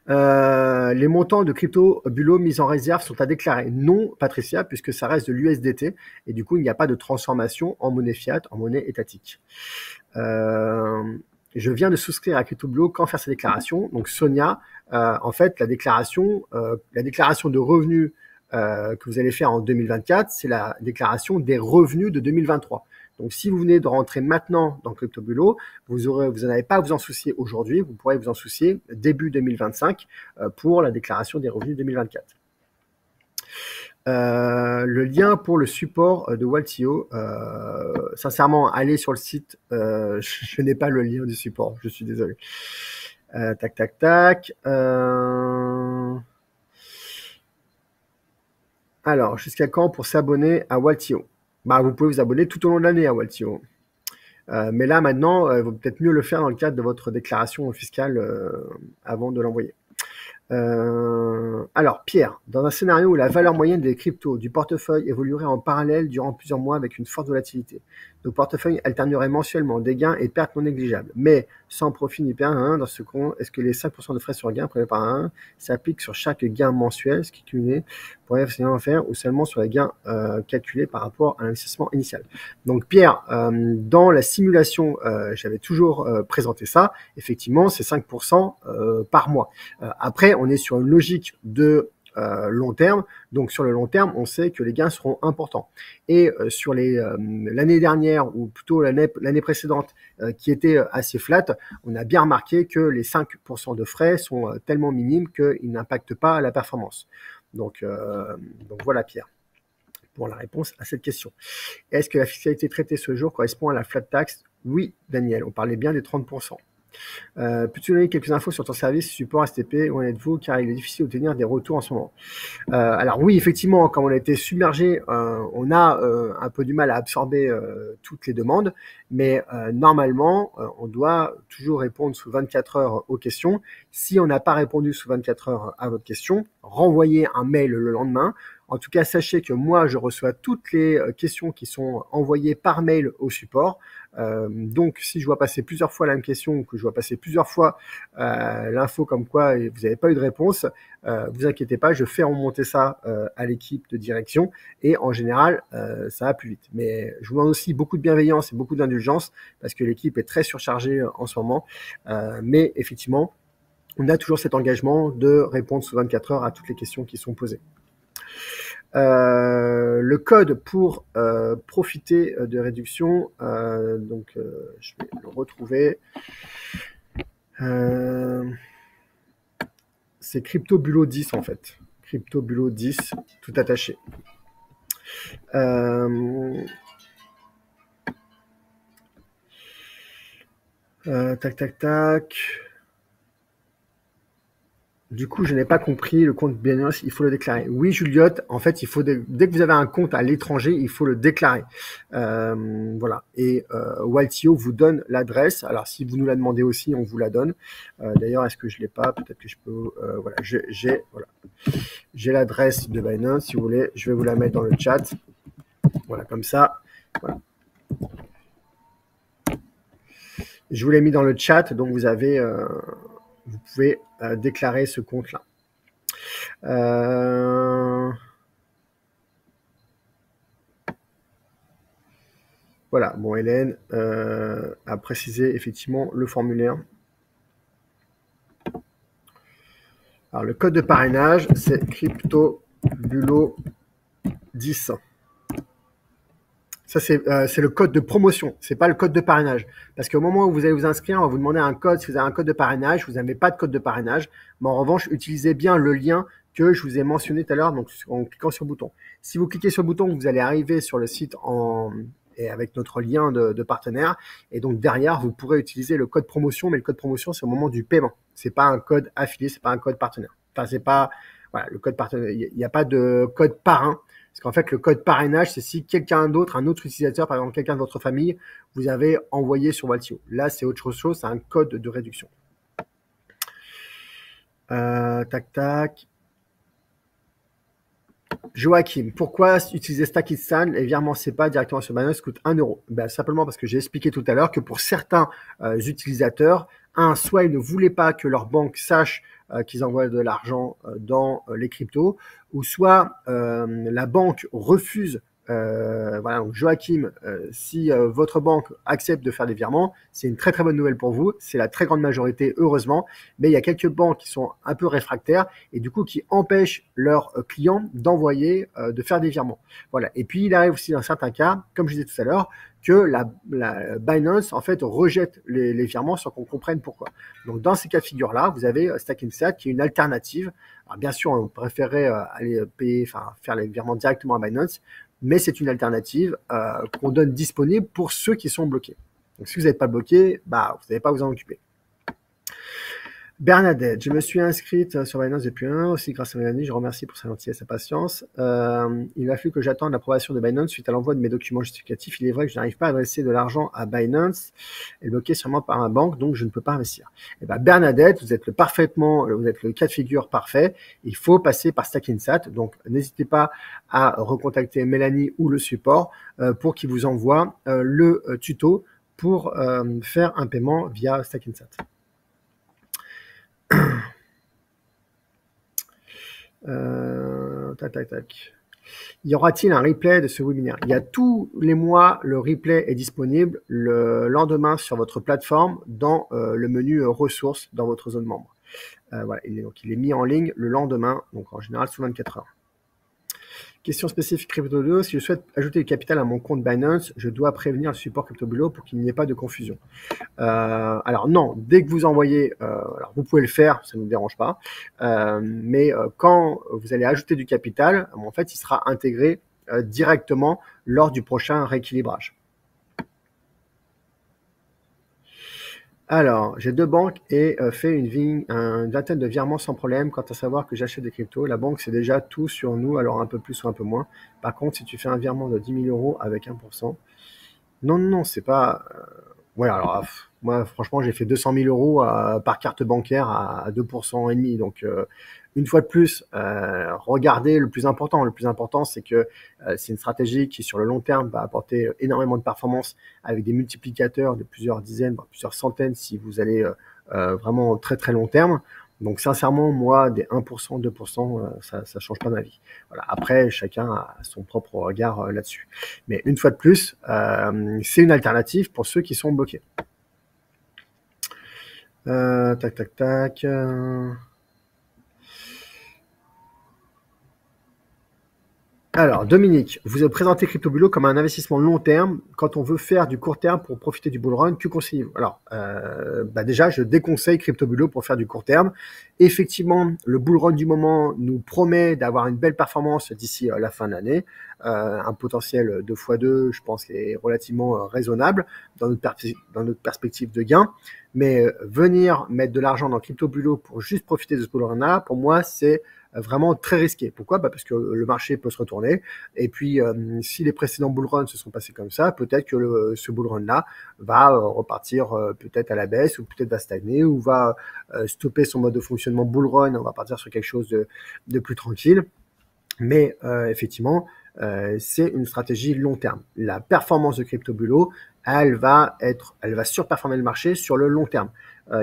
[SPEAKER 1] Les montants de CryptoBulo mis en réserve sont à déclarer. Non, Patricia, puisque ça reste de l'USDT et du coup, il n'y a pas de transformation en monnaie fiat, en monnaie étatique. Je viens de souscrire à CryptoBulo. Quand faire sa déclaration? Donc, Sonia, en fait, la déclaration de revenus que vous allez faire en 2024, c'est la déclaration des revenus de 2023. Donc, si vous venez de rentrer maintenant dans CryptoBulo, vous n'en avez pas à vous en soucier aujourd'hui. Vous pourrez vous en soucier début 2025 pour la déclaration des revenus 2024. Le lien pour le support de Waltio, sincèrement, allez sur le site. Je n'ai pas le lien du support, je suis désolé. Tac. Alors, jusqu'à quand pour s'abonner à Waltio? Vous pouvez vous abonner tout au long de l'année à Waltio. Mais là, maintenant, il vaut peut-être mieux le faire dans le cadre de votre déclaration fiscale avant de l'envoyer. Alors, Pierre, dans un scénario où la valeur moyenne des cryptos du portefeuille évoluerait en parallèle durant plusieurs mois avec une forte volatilité, Nos portefeuilles alterneraient mensuellement des gains et pertes non négligeables, mais sans profit ni perte. Dans ce compte, est-ce que les 5% de frais sur gain prévus par un s'appliquent sur chaque gain mensuel, ce qui est cumulé pour en faire, ou seulement sur les gains calculés par rapport à l'investissement initial? Donc Pierre, dans la simulation, j'avais toujours présenté ça. Effectivement, c'est 5% par mois. Après, on est sur une logique de long terme. Donc sur le long terme, on sait que les gains seront importants. Et sur l'année dernière, ou plutôt l'année précédente, qui était assez flat, on a bien remarqué que les 5% de frais sont tellement minimes qu'ils n'impactent pas la performance. Donc voilà Pierre, pour la réponse à cette question. Est-ce que la fiscalité traitée ce jour correspond à la flat tax? Oui, Daniel, on parlait bien des 30%. Peux-tu donner quelques infos sur ton service support STP? Où en êtes-vous? Car il est difficile d'obtenir des retours en ce moment. Alors oui, effectivement, comme on a été submergé, on a un peu du mal à absorber toutes les demandes, mais normalement, on doit toujours répondre sous 24 heures aux questions. Si on n'a pas répondu sous 24 heures à votre question, renvoyez un mail le lendemain. En tout cas, sachez que moi, je reçois toutes les questions qui sont envoyées par mail au support. Donc, si je vois passer plusieurs fois la même question ou que je vois passer plusieurs fois l'info comme quoi vous n'avez pas eu de réponse, vous inquiétez pas, je fais remonter ça à l'équipe de direction et en général, ça va plus vite. Mais je vous demande aussi beaucoup de bienveillance et beaucoup d'indulgence parce que l'équipe est très surchargée en ce moment. Mais effectivement, on a toujours cet engagement de répondre sous 24 heures à toutes les questions qui sont posées. Le code pour profiter de réduction, donc je vais le retrouver. C'est CryptoBulot 10 en fait. CryptoBulot 10, tout attaché. Tac. Du coup, je n'ai pas compris le compte Binance, il faut le déclarer. Oui, Juliette, en fait, il faut dès que vous avez un compte à l'étranger, il faut le déclarer. Voilà. Et Waltio vous donne l'adresse. Alors, si vous nous la demandez aussi, on vous la donne. D'ailleurs, est-ce que je l'ai pas? Peut-être que je peux. Voilà, j'ai l'adresse de Binance. Si vous voulez, je vais vous la mettre dans le chat. Voilà, comme ça. Voilà. Je vous l'ai mis dans le chat, donc vous avez. Vous pouvez déclarer ce compte-là. Voilà, bon, Hélène a précisé effectivement le formulaire. Alors, le code de parrainage, c'est CryptoBulot 10. Ça, c'est le code de promotion, c'est pas le code de parrainage. Parce qu'au moment où vous allez vous inscrire, on va vous demander un code. Si vous avez un code de parrainage, vous n'avez pas de code de parrainage. Mais en revanche, utilisez bien le lien que je vous ai mentionné tout à l'heure, donc en cliquant sur le bouton. Si vous cliquez sur le bouton, vous allez arriver sur le site et avec notre lien de partenaire. Et donc derrière, vous pourrez utiliser le code promotion, mais le code promotion, c'est au moment du paiement. C'est pas un code affilié, c'est pas un code partenaire. Enfin, c'est pas, voilà, le code partenaire. Il n'y a pas de code parrain. Parce qu'en fait, le code parrainage, c'est si quelqu'un d'autre, un autre utilisateur, par exemple quelqu'un de votre famille, vous avez envoyé sur Waltio. Là, c'est autre chose, c'est un code de réduction. Tac. Joachim, pourquoi utiliser Stackistan? Les virements SEPA directement sur Binance coûtent 1 €? Ben, simplement parce que j'ai expliqué tout à l'heure que pour certains utilisateurs, soit ils ne voulaient pas que leur banque sache qu'ils envoient de l'argent dans les cryptos, ou soit la banque refuse. Voilà, donc Joachim, si votre banque accepte de faire des virements, c'est une très très bonne nouvelle pour vous. C'est la très grande majorité, heureusement. Mais il y a quelques banques qui sont un peu réfractaires et du coup qui empêchent leurs clients d'envoyer, de faire des virements. Voilà. Et puis il arrive aussi dans certains cas, comme je disais tout à l'heure, que la Binance en fait rejette les virements sans qu'on comprenne pourquoi. Donc dans ces cas de figure-là, vous avez Stackinsat qui est une alternative. Alors bien sûr, on préférerait aller payer, enfin faire les virements directement à Binance, mais c'est une alternative qu'on donne disponible pour ceux qui sont bloqués. Donc si vous n'êtes pas bloqué, bah vous n'avez pas à vous en occuper. Bernadette, je me suis inscrite sur Binance depuis un an, aussi grâce à Mélanie, je remercie pour sa gentillesse et sa patience. Il a fallu que j'attende l'approbation de Binance suite à l'envoi de mes documents justificatifs. Il est vrai que je n'arrive pas à adresser de l'argent à Binance, elle est bloquée sûrement par ma banque, donc je ne peux pas investir. Eh ben, Bernadette, vous êtes le cas de figure parfait. Il faut passer par Stackinsat, donc n'hésitez pas à recontacter Mélanie ou le support pour qu'ils vous envoient le tuto pour faire un paiement via Stackinsat. Tac. Y aura-t-il un replay de ce webinaire? Il y a tous les mois, le replay est disponible le lendemain sur votre plateforme dans le menu ressources dans votre zone membre. Voilà, il est mis en ligne le lendemain, donc en général sous 24 heures. Question spécifique CryptoBulo, si je souhaite ajouter du capital à mon compte Binance, je dois prévenir le support CryptoBulo pour qu'il n'y ait pas de confusion. Alors non, dès que vous envoyez, alors vous pouvez le faire, ça ne nous dérange pas, mais quand vous allez ajouter du capital, en fait, il sera intégré directement lors du prochain rééquilibrage. Alors, j'ai 2 banques et fait une vingtaine de virements sans problème. Quant à savoir que j'achète des cryptos, la banque, c'est déjà tout sur nous, alors un peu plus ou un peu moins. Par contre, si tu fais un virement de 10 000 € avec 1%, non, c'est pas... Ouais, alors, moi, franchement, j'ai fait 200 000 € par carte bancaire à 2% et demi. Donc, une fois de plus, regardez le plus important. Le plus important, c'est que c'est une stratégie qui, sur le long terme, va apporter énormément de performance avec des multiplicateurs de plusieurs dizaines, voire plusieurs centaines si vous allez vraiment très très long terme. Donc, sincèrement, moi, des 1%, 2%, ça change pas ma vie. Voilà. Après, chacun a son propre regard là-dessus. Mais une fois de plus, c'est une alternative pour ceux qui sont bloqués. Tac. Alors, Dominique, vous présentez CryptoBulo comme un investissement long terme. Quand on veut faire du court terme pour profiter du bull run, que conseillez-vous? Alors, déjà, je déconseille CryptoBulo pour faire du court terme. Effectivement, le bull run du moment nous promet d'avoir une belle performance d'ici la fin de l'année. Un potentiel 2x2, je pense, est relativement raisonnable dans notre perspective de gain. Mais venir mettre de l'argent dans CryptoBulo pour juste profiter de ce bull run-là, pour moi, c'est vraiment très risqué. Pourquoi? Parce que le marché peut se retourner. Et puis, si les précédents bull runs se sont passés comme ça, peut-être que ce bull run-là va repartir peut-être à la baisse, ou peut-être va stagner, ou va stopper son mode de fonctionnement bull run. On va partir sur quelque chose de plus tranquille. Mais effectivement, c'est une stratégie long terme. La performance de CryptoBulo, elle va surperformer le marché sur le long terme.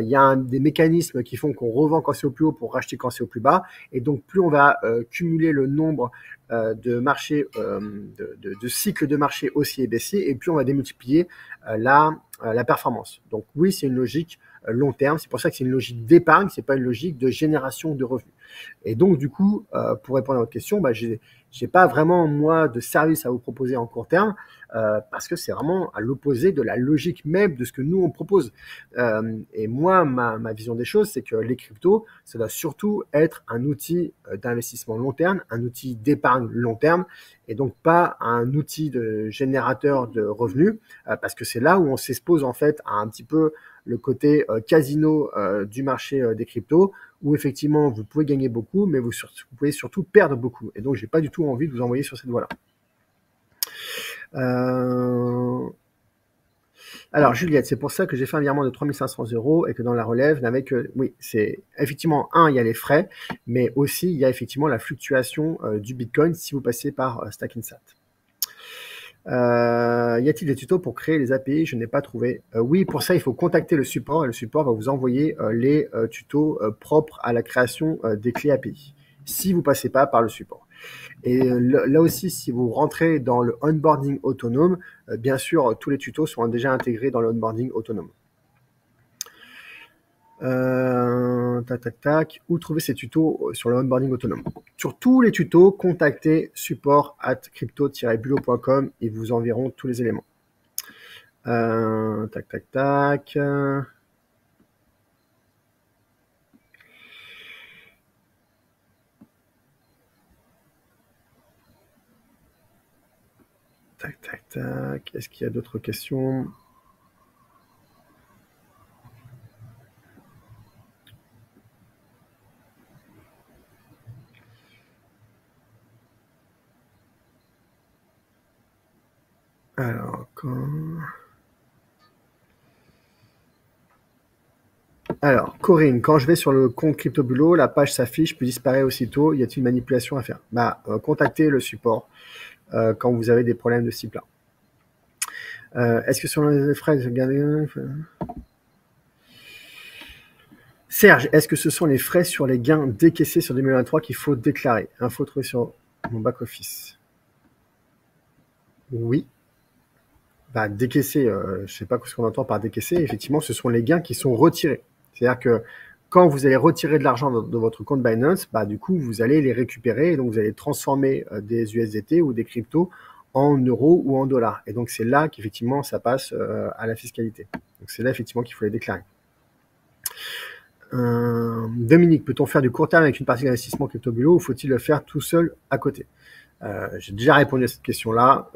[SPEAKER 1] Il y a des mécanismes qui font qu'on revend quand c'est au plus haut pour racheter quand c'est au plus bas. Et donc, plus on va cumuler le nombre de marchés, de cycles de marché haussiers et baissiers, et plus on va démultiplier la performance. Donc oui, c'est une logique long terme. C'est pour ça que c'est une logique d'épargne, c'est pas une logique de génération de revenus. Et donc, du coup, pour répondre à votre question, j'ai pas vraiment, moi, de service à vous proposer en court terme, parce que c'est vraiment à l'opposé de la logique même de ce que nous, on propose. Et moi, ma vision des choses, c'est que les cryptos, ça doit surtout être un outil d'investissement long terme, un outil d'épargne long terme, et donc pas un outil de générateur de revenus, parce que c'est là où on s'expose en fait à un petit peu le côté casino du marché des cryptos, où effectivement vous pouvez gagner beaucoup, mais vous pouvez surtout perdre beaucoup. Et donc, j'ai pas du tout envie de vous envoyer sur cette voie-là. Alors, Juliette, c'est pour ça que j'ai fait un virement de 3 500 € et que dans la relève, oui, c'est effectivement, il y a les frais, mais aussi, il y a effectivement la fluctuation du Bitcoin si vous passez par Stackinsat. Y a-t-il des tutos pour créer les API? Je n'ai pas trouvé. Oui, pour ça, il faut contacter le support et le support va vous envoyer les tutos propres à la création des clés API, si vous passez pas par le support. Et là aussi, si vous rentrez dans le onboarding autonome, bien sûr, tous les tutos sont déjà intégrés dans le onboarding autonome. Où trouver ces tutos sur le onboarding autonome? Sur tous les tutos, contactez support@crypto-bulo.com, ils vous enverront tous les éléments. Est-ce qu'il y a d'autres questions? Alors, Corinne, quand je vais sur le compte CryptoBulo, la page s'affiche puis disparaît aussitôt. Y a-t-il une manipulation à faire? Contactez le support quand vous avez des problèmes de ce type-là. Est-ce que sur les frais de garder... Serge, est-ce que ce sont les frais sur les gains décaissés sur 2023 qu'il faut déclarer? Info trouvé sur mon back-office. Oui. Décaisser, je ne sais pas ce qu'on entend par décaisser. Effectivement, ce sont les gains qui sont retirés. C'est-à-dire que quand vous allez retirer de l'argent de votre compte Binance, du coup, vous allez les récupérer et donc vous allez transformer des USDT ou des cryptos en euros ou en dollars. Et donc, c'est là qu'effectivement, ça passe à la fiscalité. Donc, c'est là, effectivement, qu'il faut les déclarer. Dominique, peut-on faire du court terme avec une partie d'investissement CryptoBulo ou faut-il le faire tout seul à côté? J'ai déjà répondu à cette question-là.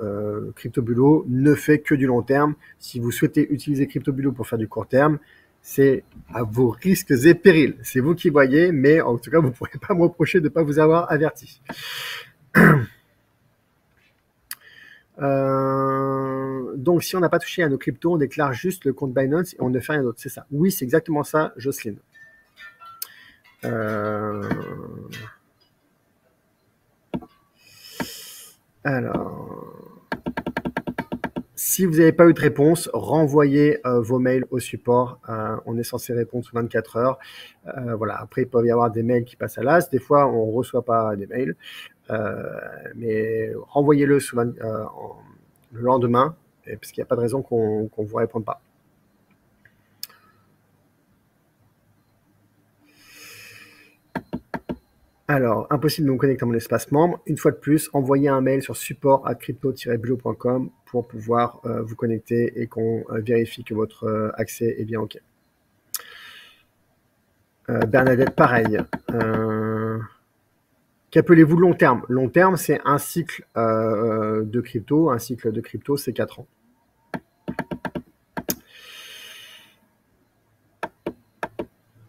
[SPEAKER 1] CryptoBulo ne fait que du long terme. Si vous souhaitez utiliser CryptoBulo pour faire du court terme, c'est à vos risques et périls. C'est vous qui voyez, mais en tout cas, vous ne pourrez pas me reprocher de ne pas vous avoir averti. Donc, si on n'a pas touché à nos cryptos, on déclare juste le compte Binance et on ne fait rien d'autre. C'est ça. Oui, c'est exactement ça, Jocelyne. Alors, si vous n'avez pas eu de réponse, renvoyez vos mails au support. On est censé répondre sous 24 heures. Voilà. Après, il peut y avoir des mails qui passent à l'as. Des fois, on ne reçoit pas des mails. Mais renvoyez-le le lendemain, parce qu'il n'y a pas de raison qu'on ne vous réponde pas. Alors, impossible de me connecter à mon espace membre. Une fois de plus, envoyez un mail sur support@crypto-bulo.com pour pouvoir vous connecter et qu'on vérifie que votre accès est bien OK. Bernadette, pareil. Qu'appelez-vous long terme? Long terme, c'est un cycle de crypto. Un cycle de crypto, c'est 4 ans.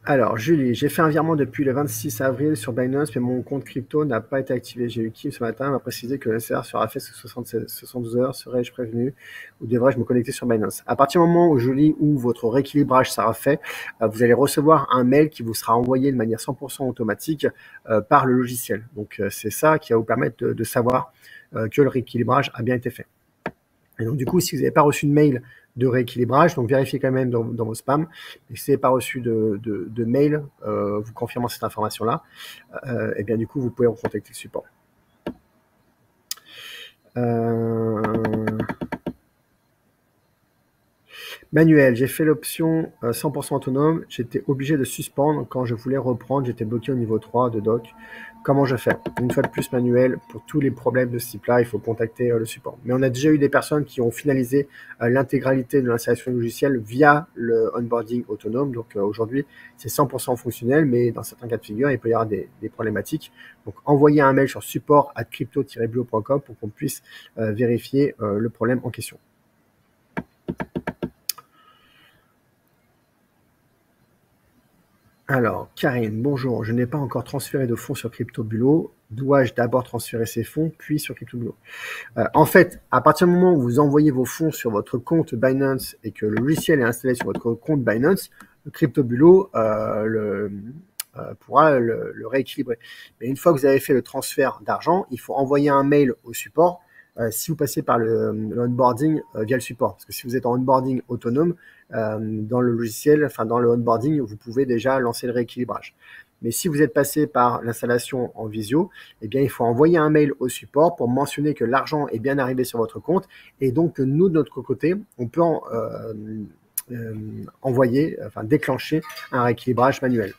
[SPEAKER 1] Alors, Julie, j'ai fait un virement depuis le 26 avril sur Binance, mais mon compte crypto n'a pas été activé. J'ai eu Kim ce matin, m'a précisé que le SR sera fait sous 72 heures. Serais-je prévenu ou devrais-je me connecter sur Binance? À partir du moment où, Julie, où votre rééquilibrage sera fait, vous allez recevoir un mail qui vous sera envoyé de manière 100% automatique par le logiciel. Donc, c'est ça qui va vous permettre de savoir que le rééquilibrage a bien été fait. Et donc, du coup, si vous n'avez pas reçu de mail de rééquilibrage, donc vérifiez quand même dans vos spams. Et si vous n'avez pas reçu de mail vous confirmant cette information-là, et bien du coup, vous pouvez recontacter le support. Manuel, j'ai fait l'option 100% autonome. J'étais obligé de suspendre quand je voulais reprendre. J'étais bloqué au niveau 3 de doc. Comment je fais? Une fois de plus, Manuel, pour tous les problèmes de ce type-là, il faut contacter le support. Mais on a déjà eu des personnes qui ont finalisé l'intégralité de l'installation logicielle via le onboarding autonome. Donc aujourd'hui, c'est 100% fonctionnel, mais dans certains cas de figure, il peut y avoir des problématiques. Donc envoyez un mail sur support@crypto-bulo.com pour qu'on puisse vérifier le problème en question. Alors, Karine, bonjour. Je n'ai pas encore transféré de fonds sur CryptoBulo. Dois-je d'abord transférer ces fonds, puis sur CryptoBulo? En fait, à partir du moment où vous envoyez vos fonds sur votre compte Binance et que le logiciel est installé sur votre compte Binance, le CryptoBulo pourra le rééquilibrer. Mais une fois que vous avez fait le transfert d'argent, il faut envoyer un mail au support si vous passez par le onboarding via le support. Parce que si vous êtes en onboarding autonome, dans le logiciel, enfin dans le onboarding, vous pouvez déjà lancer le rééquilibrage. Mais si vous êtes passé par l'installation en visio, eh bien, il faut envoyer un mail au support pour mentionner que l'argent est bien arrivé sur votre compte et donc que nous, de notre côté, on peut déclencher un rééquilibrage manuel.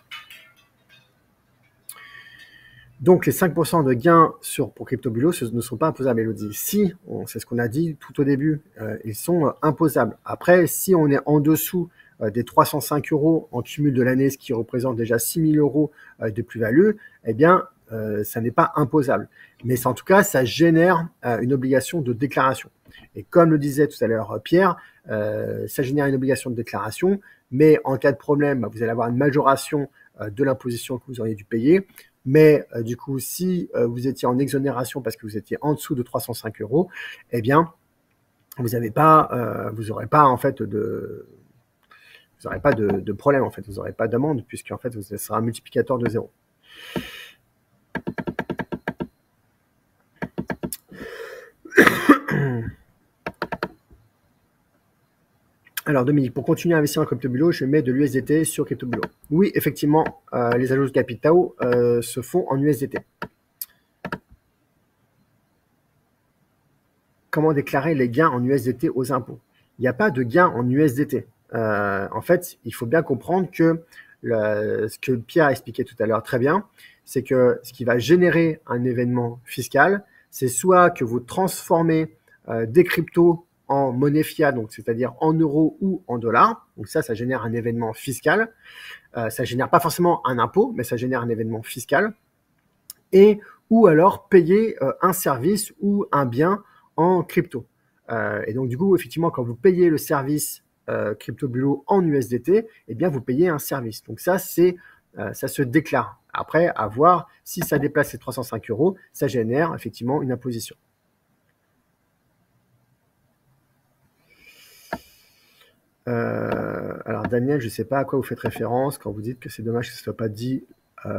[SPEAKER 1] Donc, les 5% de gains pour CryptoBulo ne sont pas imposables, Elodie. Si, c'est ce qu'on a dit tout au début, ils sont imposables. Après, si on est en dessous des 305 € en cumul de l'année, ce qui représente déjà 6 000 € de plus-value, eh bien, ça n'est pas imposable. Mais en tout cas, ça génère une obligation de déclaration. Et comme le disait tout à l'heure Pierre, ça génère une obligation de déclaration, mais en cas de problème, vous allez avoir une majoration de l'imposition que vous auriez dû payer. Mais du coup, si vous étiez en exonération parce que vous étiez en dessous de 305 €, eh bien, vous n'aurez pas en fait vous n'aurez pas de problème en fait, vous n'aurez pas d'amende puisque en fait ce sera un multiplicateur de 0. Alors Dominique, pour continuer à investir en CryptoBulo, je mets de l'USDT sur CryptoBulo. Oui, effectivement, les ajouts de capitaux se font en USDT. Comment déclarer les gains en USDT aux impôts? Il n'y a pas de gains en USDT. En fait, il faut bien comprendre que ce que Pierre a expliqué tout à l'heure très bien, c'est que ce qui va générer un événement fiscal, c'est soit que vous transformez des cryptos en monnaie fiat, donc c'est-à-dire en euros ou en dollars. Donc ça génère un événement fiscal. Ça génère pas forcément un impôt, mais ça génère un événement fiscal. Et ou alors payer un service ou un bien en crypto. Et donc du coup, effectivement, quand vous payez le service CryptoBulo en USDT, eh bien vous payez un service. Donc ça, ça se déclare. Après, à voir si ça dépasse les 305 €, ça génère effectivement une imposition. Alors Daniel, je ne sais pas à quoi vous faites référence quand vous dites que c'est dommage que ce ne soit pas dit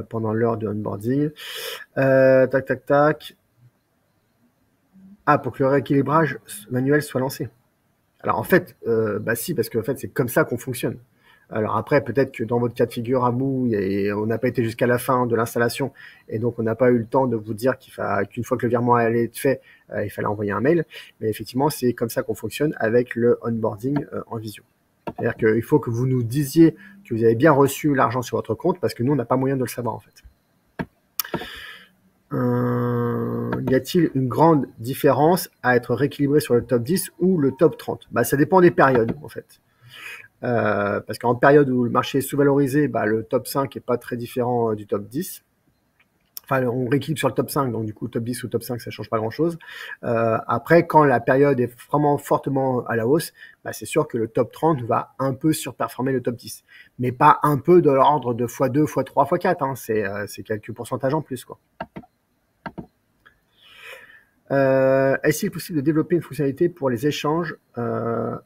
[SPEAKER 1] pendant l'heure de onboarding. Tac. Ah, pour que le rééquilibrage manuel soit lancé. Alors en fait, si, parce qu'en fait c'est comme ça qu'on fonctionne. Alors après, peut-être que dans votre cas de figure à vous, on n'a pas été jusqu'à la fin de l'installation et donc on n'a pas eu le temps de vous dire qu'une fois que le virement allait être fait, il fallait envoyer un mail. Mais effectivement, c'est comme ça qu'on fonctionne avec le onboarding en visio. C'est-à-dire qu'il faut que vous nous disiez que vous avez bien reçu l'argent sur votre compte parce que nous, on n'a pas moyen de le savoir en fait. Y a-t-il une grande différence à être rééquilibré sur le top 10 ou le top 30? Ça dépend des périodes en fait. Parce qu'en période où le marché est sous-valorisé, le top 5 n'est pas très différent du top 10. Enfin, on rééquilibre sur le top 5, donc du coup, top 10 ou top 5, ça ne change pas grand-chose. Après, quand la période est vraiment fortement à la hausse, c'est sûr que le top 30 va un peu surperformer le top 10. Mais pas un peu de l'ordre de x2, x3, x4. Hein. C'est quelques pourcentages en plus, quoi. Est-il possible de développer une fonctionnalité pour les échanges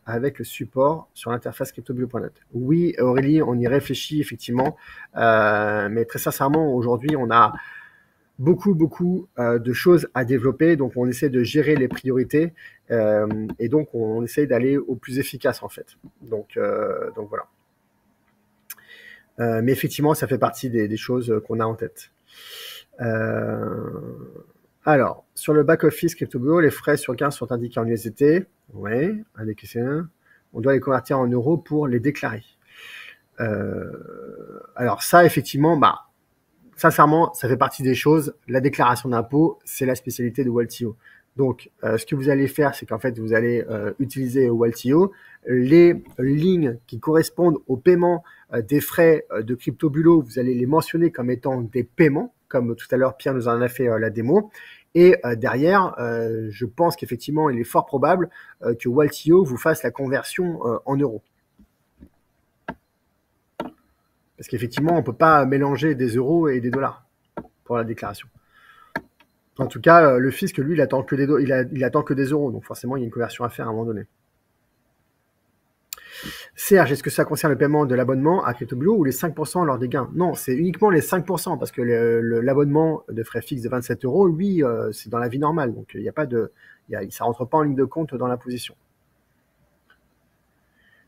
[SPEAKER 1] avec le support sur l'interface cryptobulo.net? Oui, Aurélie, on y réfléchit effectivement, mais très sincèrement, aujourd'hui, on a beaucoup de choses à développer, donc on essaie de gérer les priorités et donc on essaie d'aller au plus efficace en fait. Donc voilà. Mais effectivement, ça fait partie des choses qu'on a en tête. Alors, sur le back-office CryptoBulo, les frais sur gain sont indiqués en USDT. Oui, on doit les convertir en euros pour les déclarer. Alors ça, effectivement, sincèrement, ça fait partie des choses. La déclaration d'impôt, c'est la spécialité de Waltio. Donc, ce que vous allez faire, c'est qu'en fait, vous allez utiliser Waltio. Les lignes qui correspondent au paiement des frais de CryptoBulo, vous allez les mentionner comme étant des paiements, comme tout à l'heure, Pierre nous en a fait la démo. Et derrière, je pense qu'effectivement, il est fort probable que Waltio vous fasse la conversion en euros. Parce qu'effectivement, on ne peut pas mélanger des euros et des dollars pour la déclaration. En tout cas, le fisc, lui, il attend que des euros. Donc forcément, il y a une conversion à faire à un moment donné. Serge, est-ce que ça concerne le paiement de l'abonnement à CryptoBulo ou les 5% lors des gains? Non, c'est uniquement les 5% parce que l'abonnement de frais fixes de 27 €, lui, c'est dans la vie normale. Donc, il y a pas de, ça rentre pas en ligne de compte dans la position.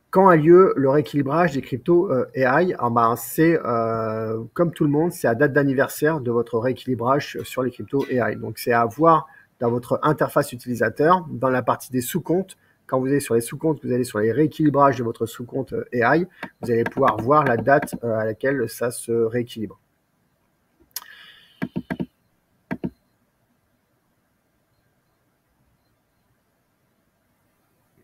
[SPEAKER 1] Quand a lieu le rééquilibrage des cryptos AI? C'est comme tout le monde, c'est à date d'anniversaire de votre rééquilibrage sur les cryptos AI. Donc, c'est à voir dans votre interface utilisateur, dans la partie des sous-comptes. Quand vous allez sur les sous-comptes, vous allez sur les rééquilibrages de votre sous-compte AI, vous allez pouvoir voir la date à laquelle ça se rééquilibre.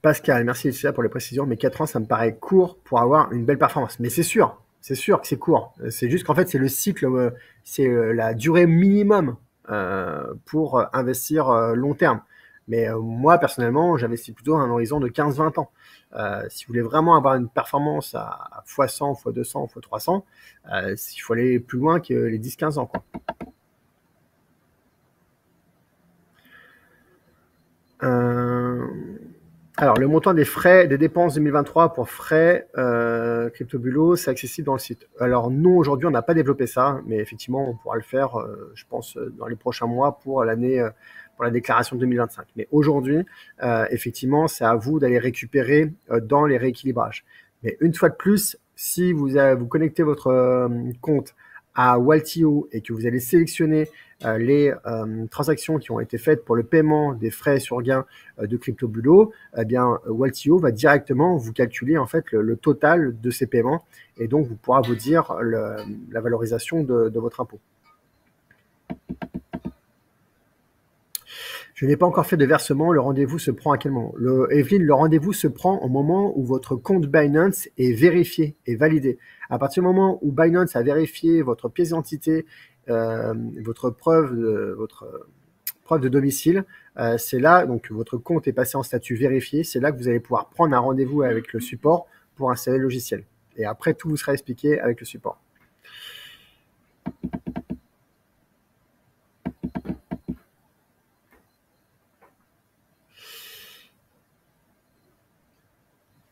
[SPEAKER 1] Pascal, merci Laetitia pour les précisions, mais 4 ans, ça me paraît court pour avoir une belle performance. Mais c'est sûr que c'est court. C'est juste qu'en fait, c'est le cycle, c'est la durée minimum pour investir long terme. Mais moi, personnellement, j'investis plutôt à un horizon de 15-20 ans. Si vous voulez vraiment avoir une performance à x100, x200, x300, il faut aller plus loin que les 10-15 ans, quoi. Alors, le montant des frais, des dépenses 2023 pour frais CryptoBulo, c'est accessible dans le site. Alors, nous, aujourd'hui, on n'a pas développé ça, mais effectivement, on pourra le faire, je pense, dans les prochains mois pour l'année, pour la déclaration de 2025. Mais aujourd'hui, effectivement, c'est à vous d'aller récupérer dans les rééquilibrages. Mais une fois de plus, si vous connectez votre compte à Waltio et que vous allez sélectionner les transactions qui ont été faites pour le paiement des frais sur gain de CryptoBulo, eh bien, Waltio va directement vous calculer en fait le total de ces paiements et donc vous pourra vous dire la valorisation de votre impôt. Je n'ai pas encore fait de versement, le rendez-vous se prend à quel moment? Evelyne, le rendez-vous se prend au moment où votre compte Binance est vérifié et validé. À partir du moment où Binance a vérifié votre pièce d'identité, votre preuve de domicile, c'est là, donc votre compte est passé en statut vérifié, c'est là que vous allez pouvoir prendre un rendez-vous avec le support pour installer le logiciel. Et après, tout vous sera expliqué avec le support.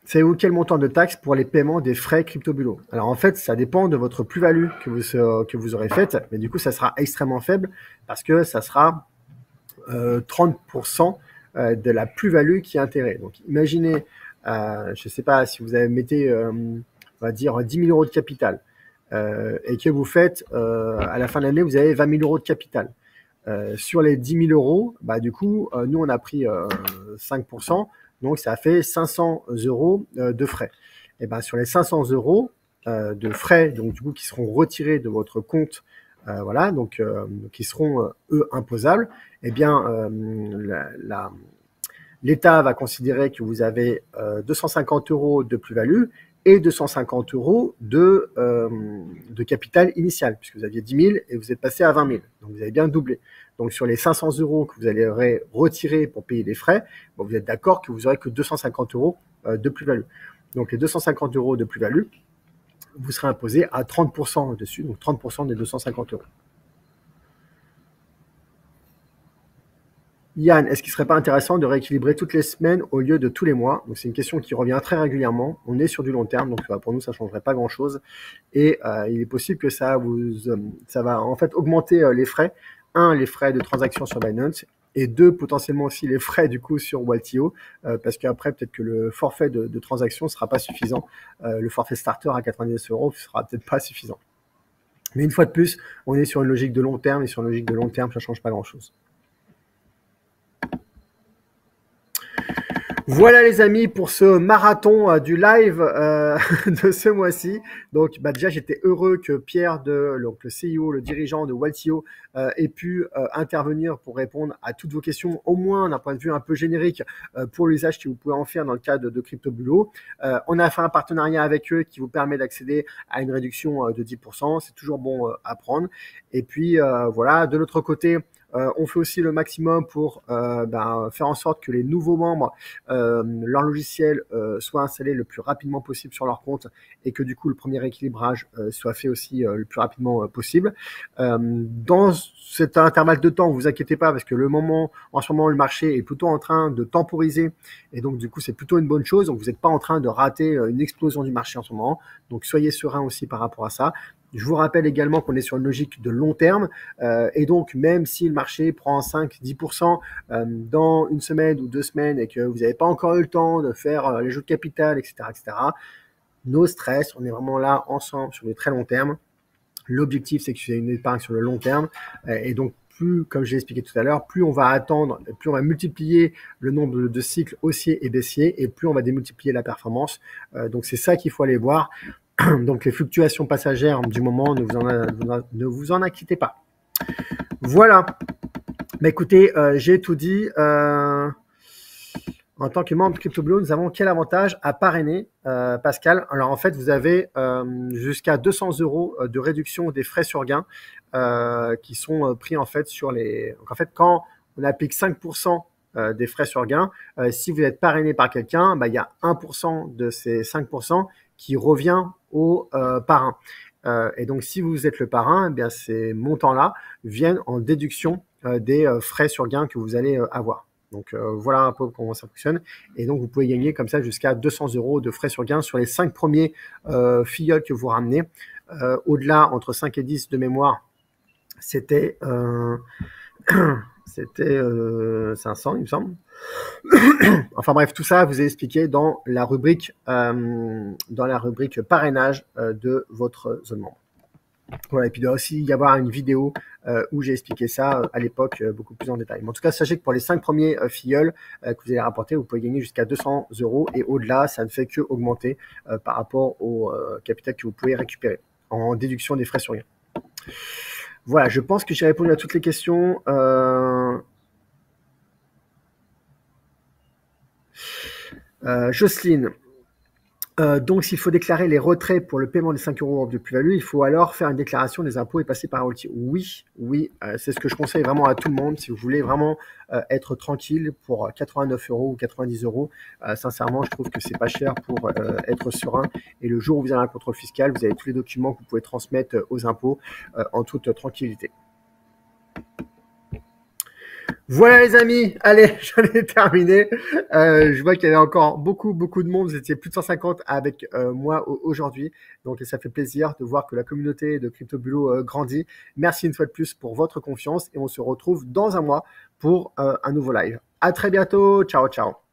[SPEAKER 1] Savez-vous quel montant de taxes pour les paiements des frais CryptoBulo? Alors en fait, ça dépend de votre plus-value que vous aurez faite, mais du coup, ça sera extrêmement faible parce que ça sera 30% de la plus-value qui est intégrée. Donc imaginez, je ne sais pas, si vous mettez, on va dire, 10 000 euros de capital et que vous faites, à la fin de l'année, vous avez 20 000 euros de capital. Sur les 10 000 euros, bah, du coup, nous, on a pris 5%. Donc, ça fait 500 euros de frais. Et ben, sur les 500 euros de frais, donc du coup, qui seront retirés de votre compte, voilà, donc qui seront eux imposables, eh bien, l'État va considérer que vous avez 250 euros de plus-value et 250 euros de capital initial, puisque vous aviez 10 000 et vous êtes passé à 20 000. Donc, vous avez bien doublé. Donc, sur les 500 euros que vous allez retirer pour payer les frais, bon, vous êtes d'accord que vous n'aurez que 250 euros de plus-value. Donc, les 250 euros de plus-value, vous serez imposé à 30% dessus, donc 30% des 250 euros. Yann, est-ce qu'il ne serait pas intéressant de rééquilibrer toutes les semaines au lieu de tous les mois? Donc, c'est une question qui revient très régulièrement. On est sur du long terme, donc pour nous, ça ne changerait pas grand-chose. Et il est possible que ça va en fait augmenter les frais. Un, les frais de transaction sur Binance. Et deux, potentiellement aussi les frais du coup sur Waltio, parce qu'après, peut-être que le forfait de transaction ne sera pas suffisant. Le forfait starter à 90 euros ne sera peut-être pas suffisant. Mais une fois de plus, on est sur une logique de long terme, et sur une logique de long terme, ça ne change pas grand-chose. Voilà les amis pour ce marathon du live de ce mois-ci. Donc déjà j'étais heureux que Pierre, donc le CEO, le dirigeant de Waltio, ait pu intervenir pour répondre à toutes vos questions, au moins d'un point de vue un peu générique pour l'usage que vous pouvez en faire dans le cadre de CryptoBulo. On a fait un partenariat avec eux qui vous permet d'accéder à une réduction de 10%. C'est toujours bon à prendre. Et puis voilà, de l'autre côté, on fait aussi le maximum pour faire en sorte que les nouveaux membres, leur logiciel soit installé le plus rapidement possible sur leur compte et que du coup le premier équilibrage soit fait aussi le plus rapidement possible. Dans cet intervalle de temps, vous inquiétez pas parce que en ce moment, le marché est plutôt en train de temporiser et donc du coup c'est plutôt une bonne chose. Donc vous n'êtes pas en train de rater une explosion du marché en ce moment. Donc soyez serein aussi par rapport à ça. Je vous rappelle également qu'on est sur une logique de long terme et donc même si le marché prend 5-10% dans une semaine ou 2 semaines et que vous n'avez pas encore eu le temps de faire les jeux de capital, etc., no stress, on est vraiment là ensemble sur le très long terme. L'objectif, c'est que c'est une épargne sur le long terme et donc plus, comme je l'ai expliqué tout à l'heure, plus on va attendre, plus on va multiplier le nombre de cycles haussiers et baissiers et plus on va démultiplier la performance. Donc c'est ça qu'il faut aller voir. Donc les fluctuations passagères du moment, ne vous en inquiétez pas. Voilà. Mais écoutez, j'ai tout dit. En tant que membre de CryptoBulo, nous avons quel avantage à parrainer, Pascal? Alors en fait, vous avez jusqu'à 200 euros de réduction des frais sur gain qui sont pris en fait sur les. Donc en fait, quand on applique 5% des frais sur gain, si vous êtes parrainé par quelqu'un, il y a 1% de ces 5% qui revient au parrain. Et donc, si vous êtes le parrain, eh bien, ces montants-là viennent en déduction des frais sur gain que vous allez avoir. Donc voilà un peu comment ça fonctionne. Et donc vous pouvez gagner comme ça jusqu'à 200 € de frais sur gain sur les 5 premiers filleuls que vous ramenez. Au-delà, entre 5 et 10 de mémoire, c'était 500, il me semble. Enfin bref, tout ça, vous est expliqué dans la rubrique parrainage de votre zone membre. Voilà, et puis il doit aussi y avoir une vidéo où j'ai expliqué ça à l'époque beaucoup plus en détail. Mais en tout cas, sachez que pour les 5 premiers filleuls que vous allez rapporter, vous pouvez gagner jusqu'à 200 € et au-delà, ça ne fait que augmenter par rapport au capital que vous pouvez récupérer en déduction des frais sur rien. Voilà, je pense que j'ai répondu à toutes les questions. Jocelyne, donc s'il faut déclarer les retraits pour le paiement des 5 € de plus-value, il faut alors faire une déclaration des impôts et passer par un outil. Oui, c'est ce que je conseille vraiment à tout le monde. Si vous voulez vraiment être tranquille pour 89 € ou 90 €, sincèrement, je trouve que c'est pas cher pour être serein. Et le jour où vous avez un contrôle fiscal, vous avez tous les documents que vous pouvez transmettre aux impôts en toute tranquillité. Voilà les amis, allez, j'en ai terminé. Je vois qu'il y avait encore beaucoup de monde. Vous étiez plus de 150 avec moi aujourd'hui. Donc ça fait plaisir de voir que la communauté de Crypto Bulot grandit. Merci une fois de plus pour votre confiance et on se retrouve dans un mois pour un nouveau live. À très bientôt. Ciao, ciao.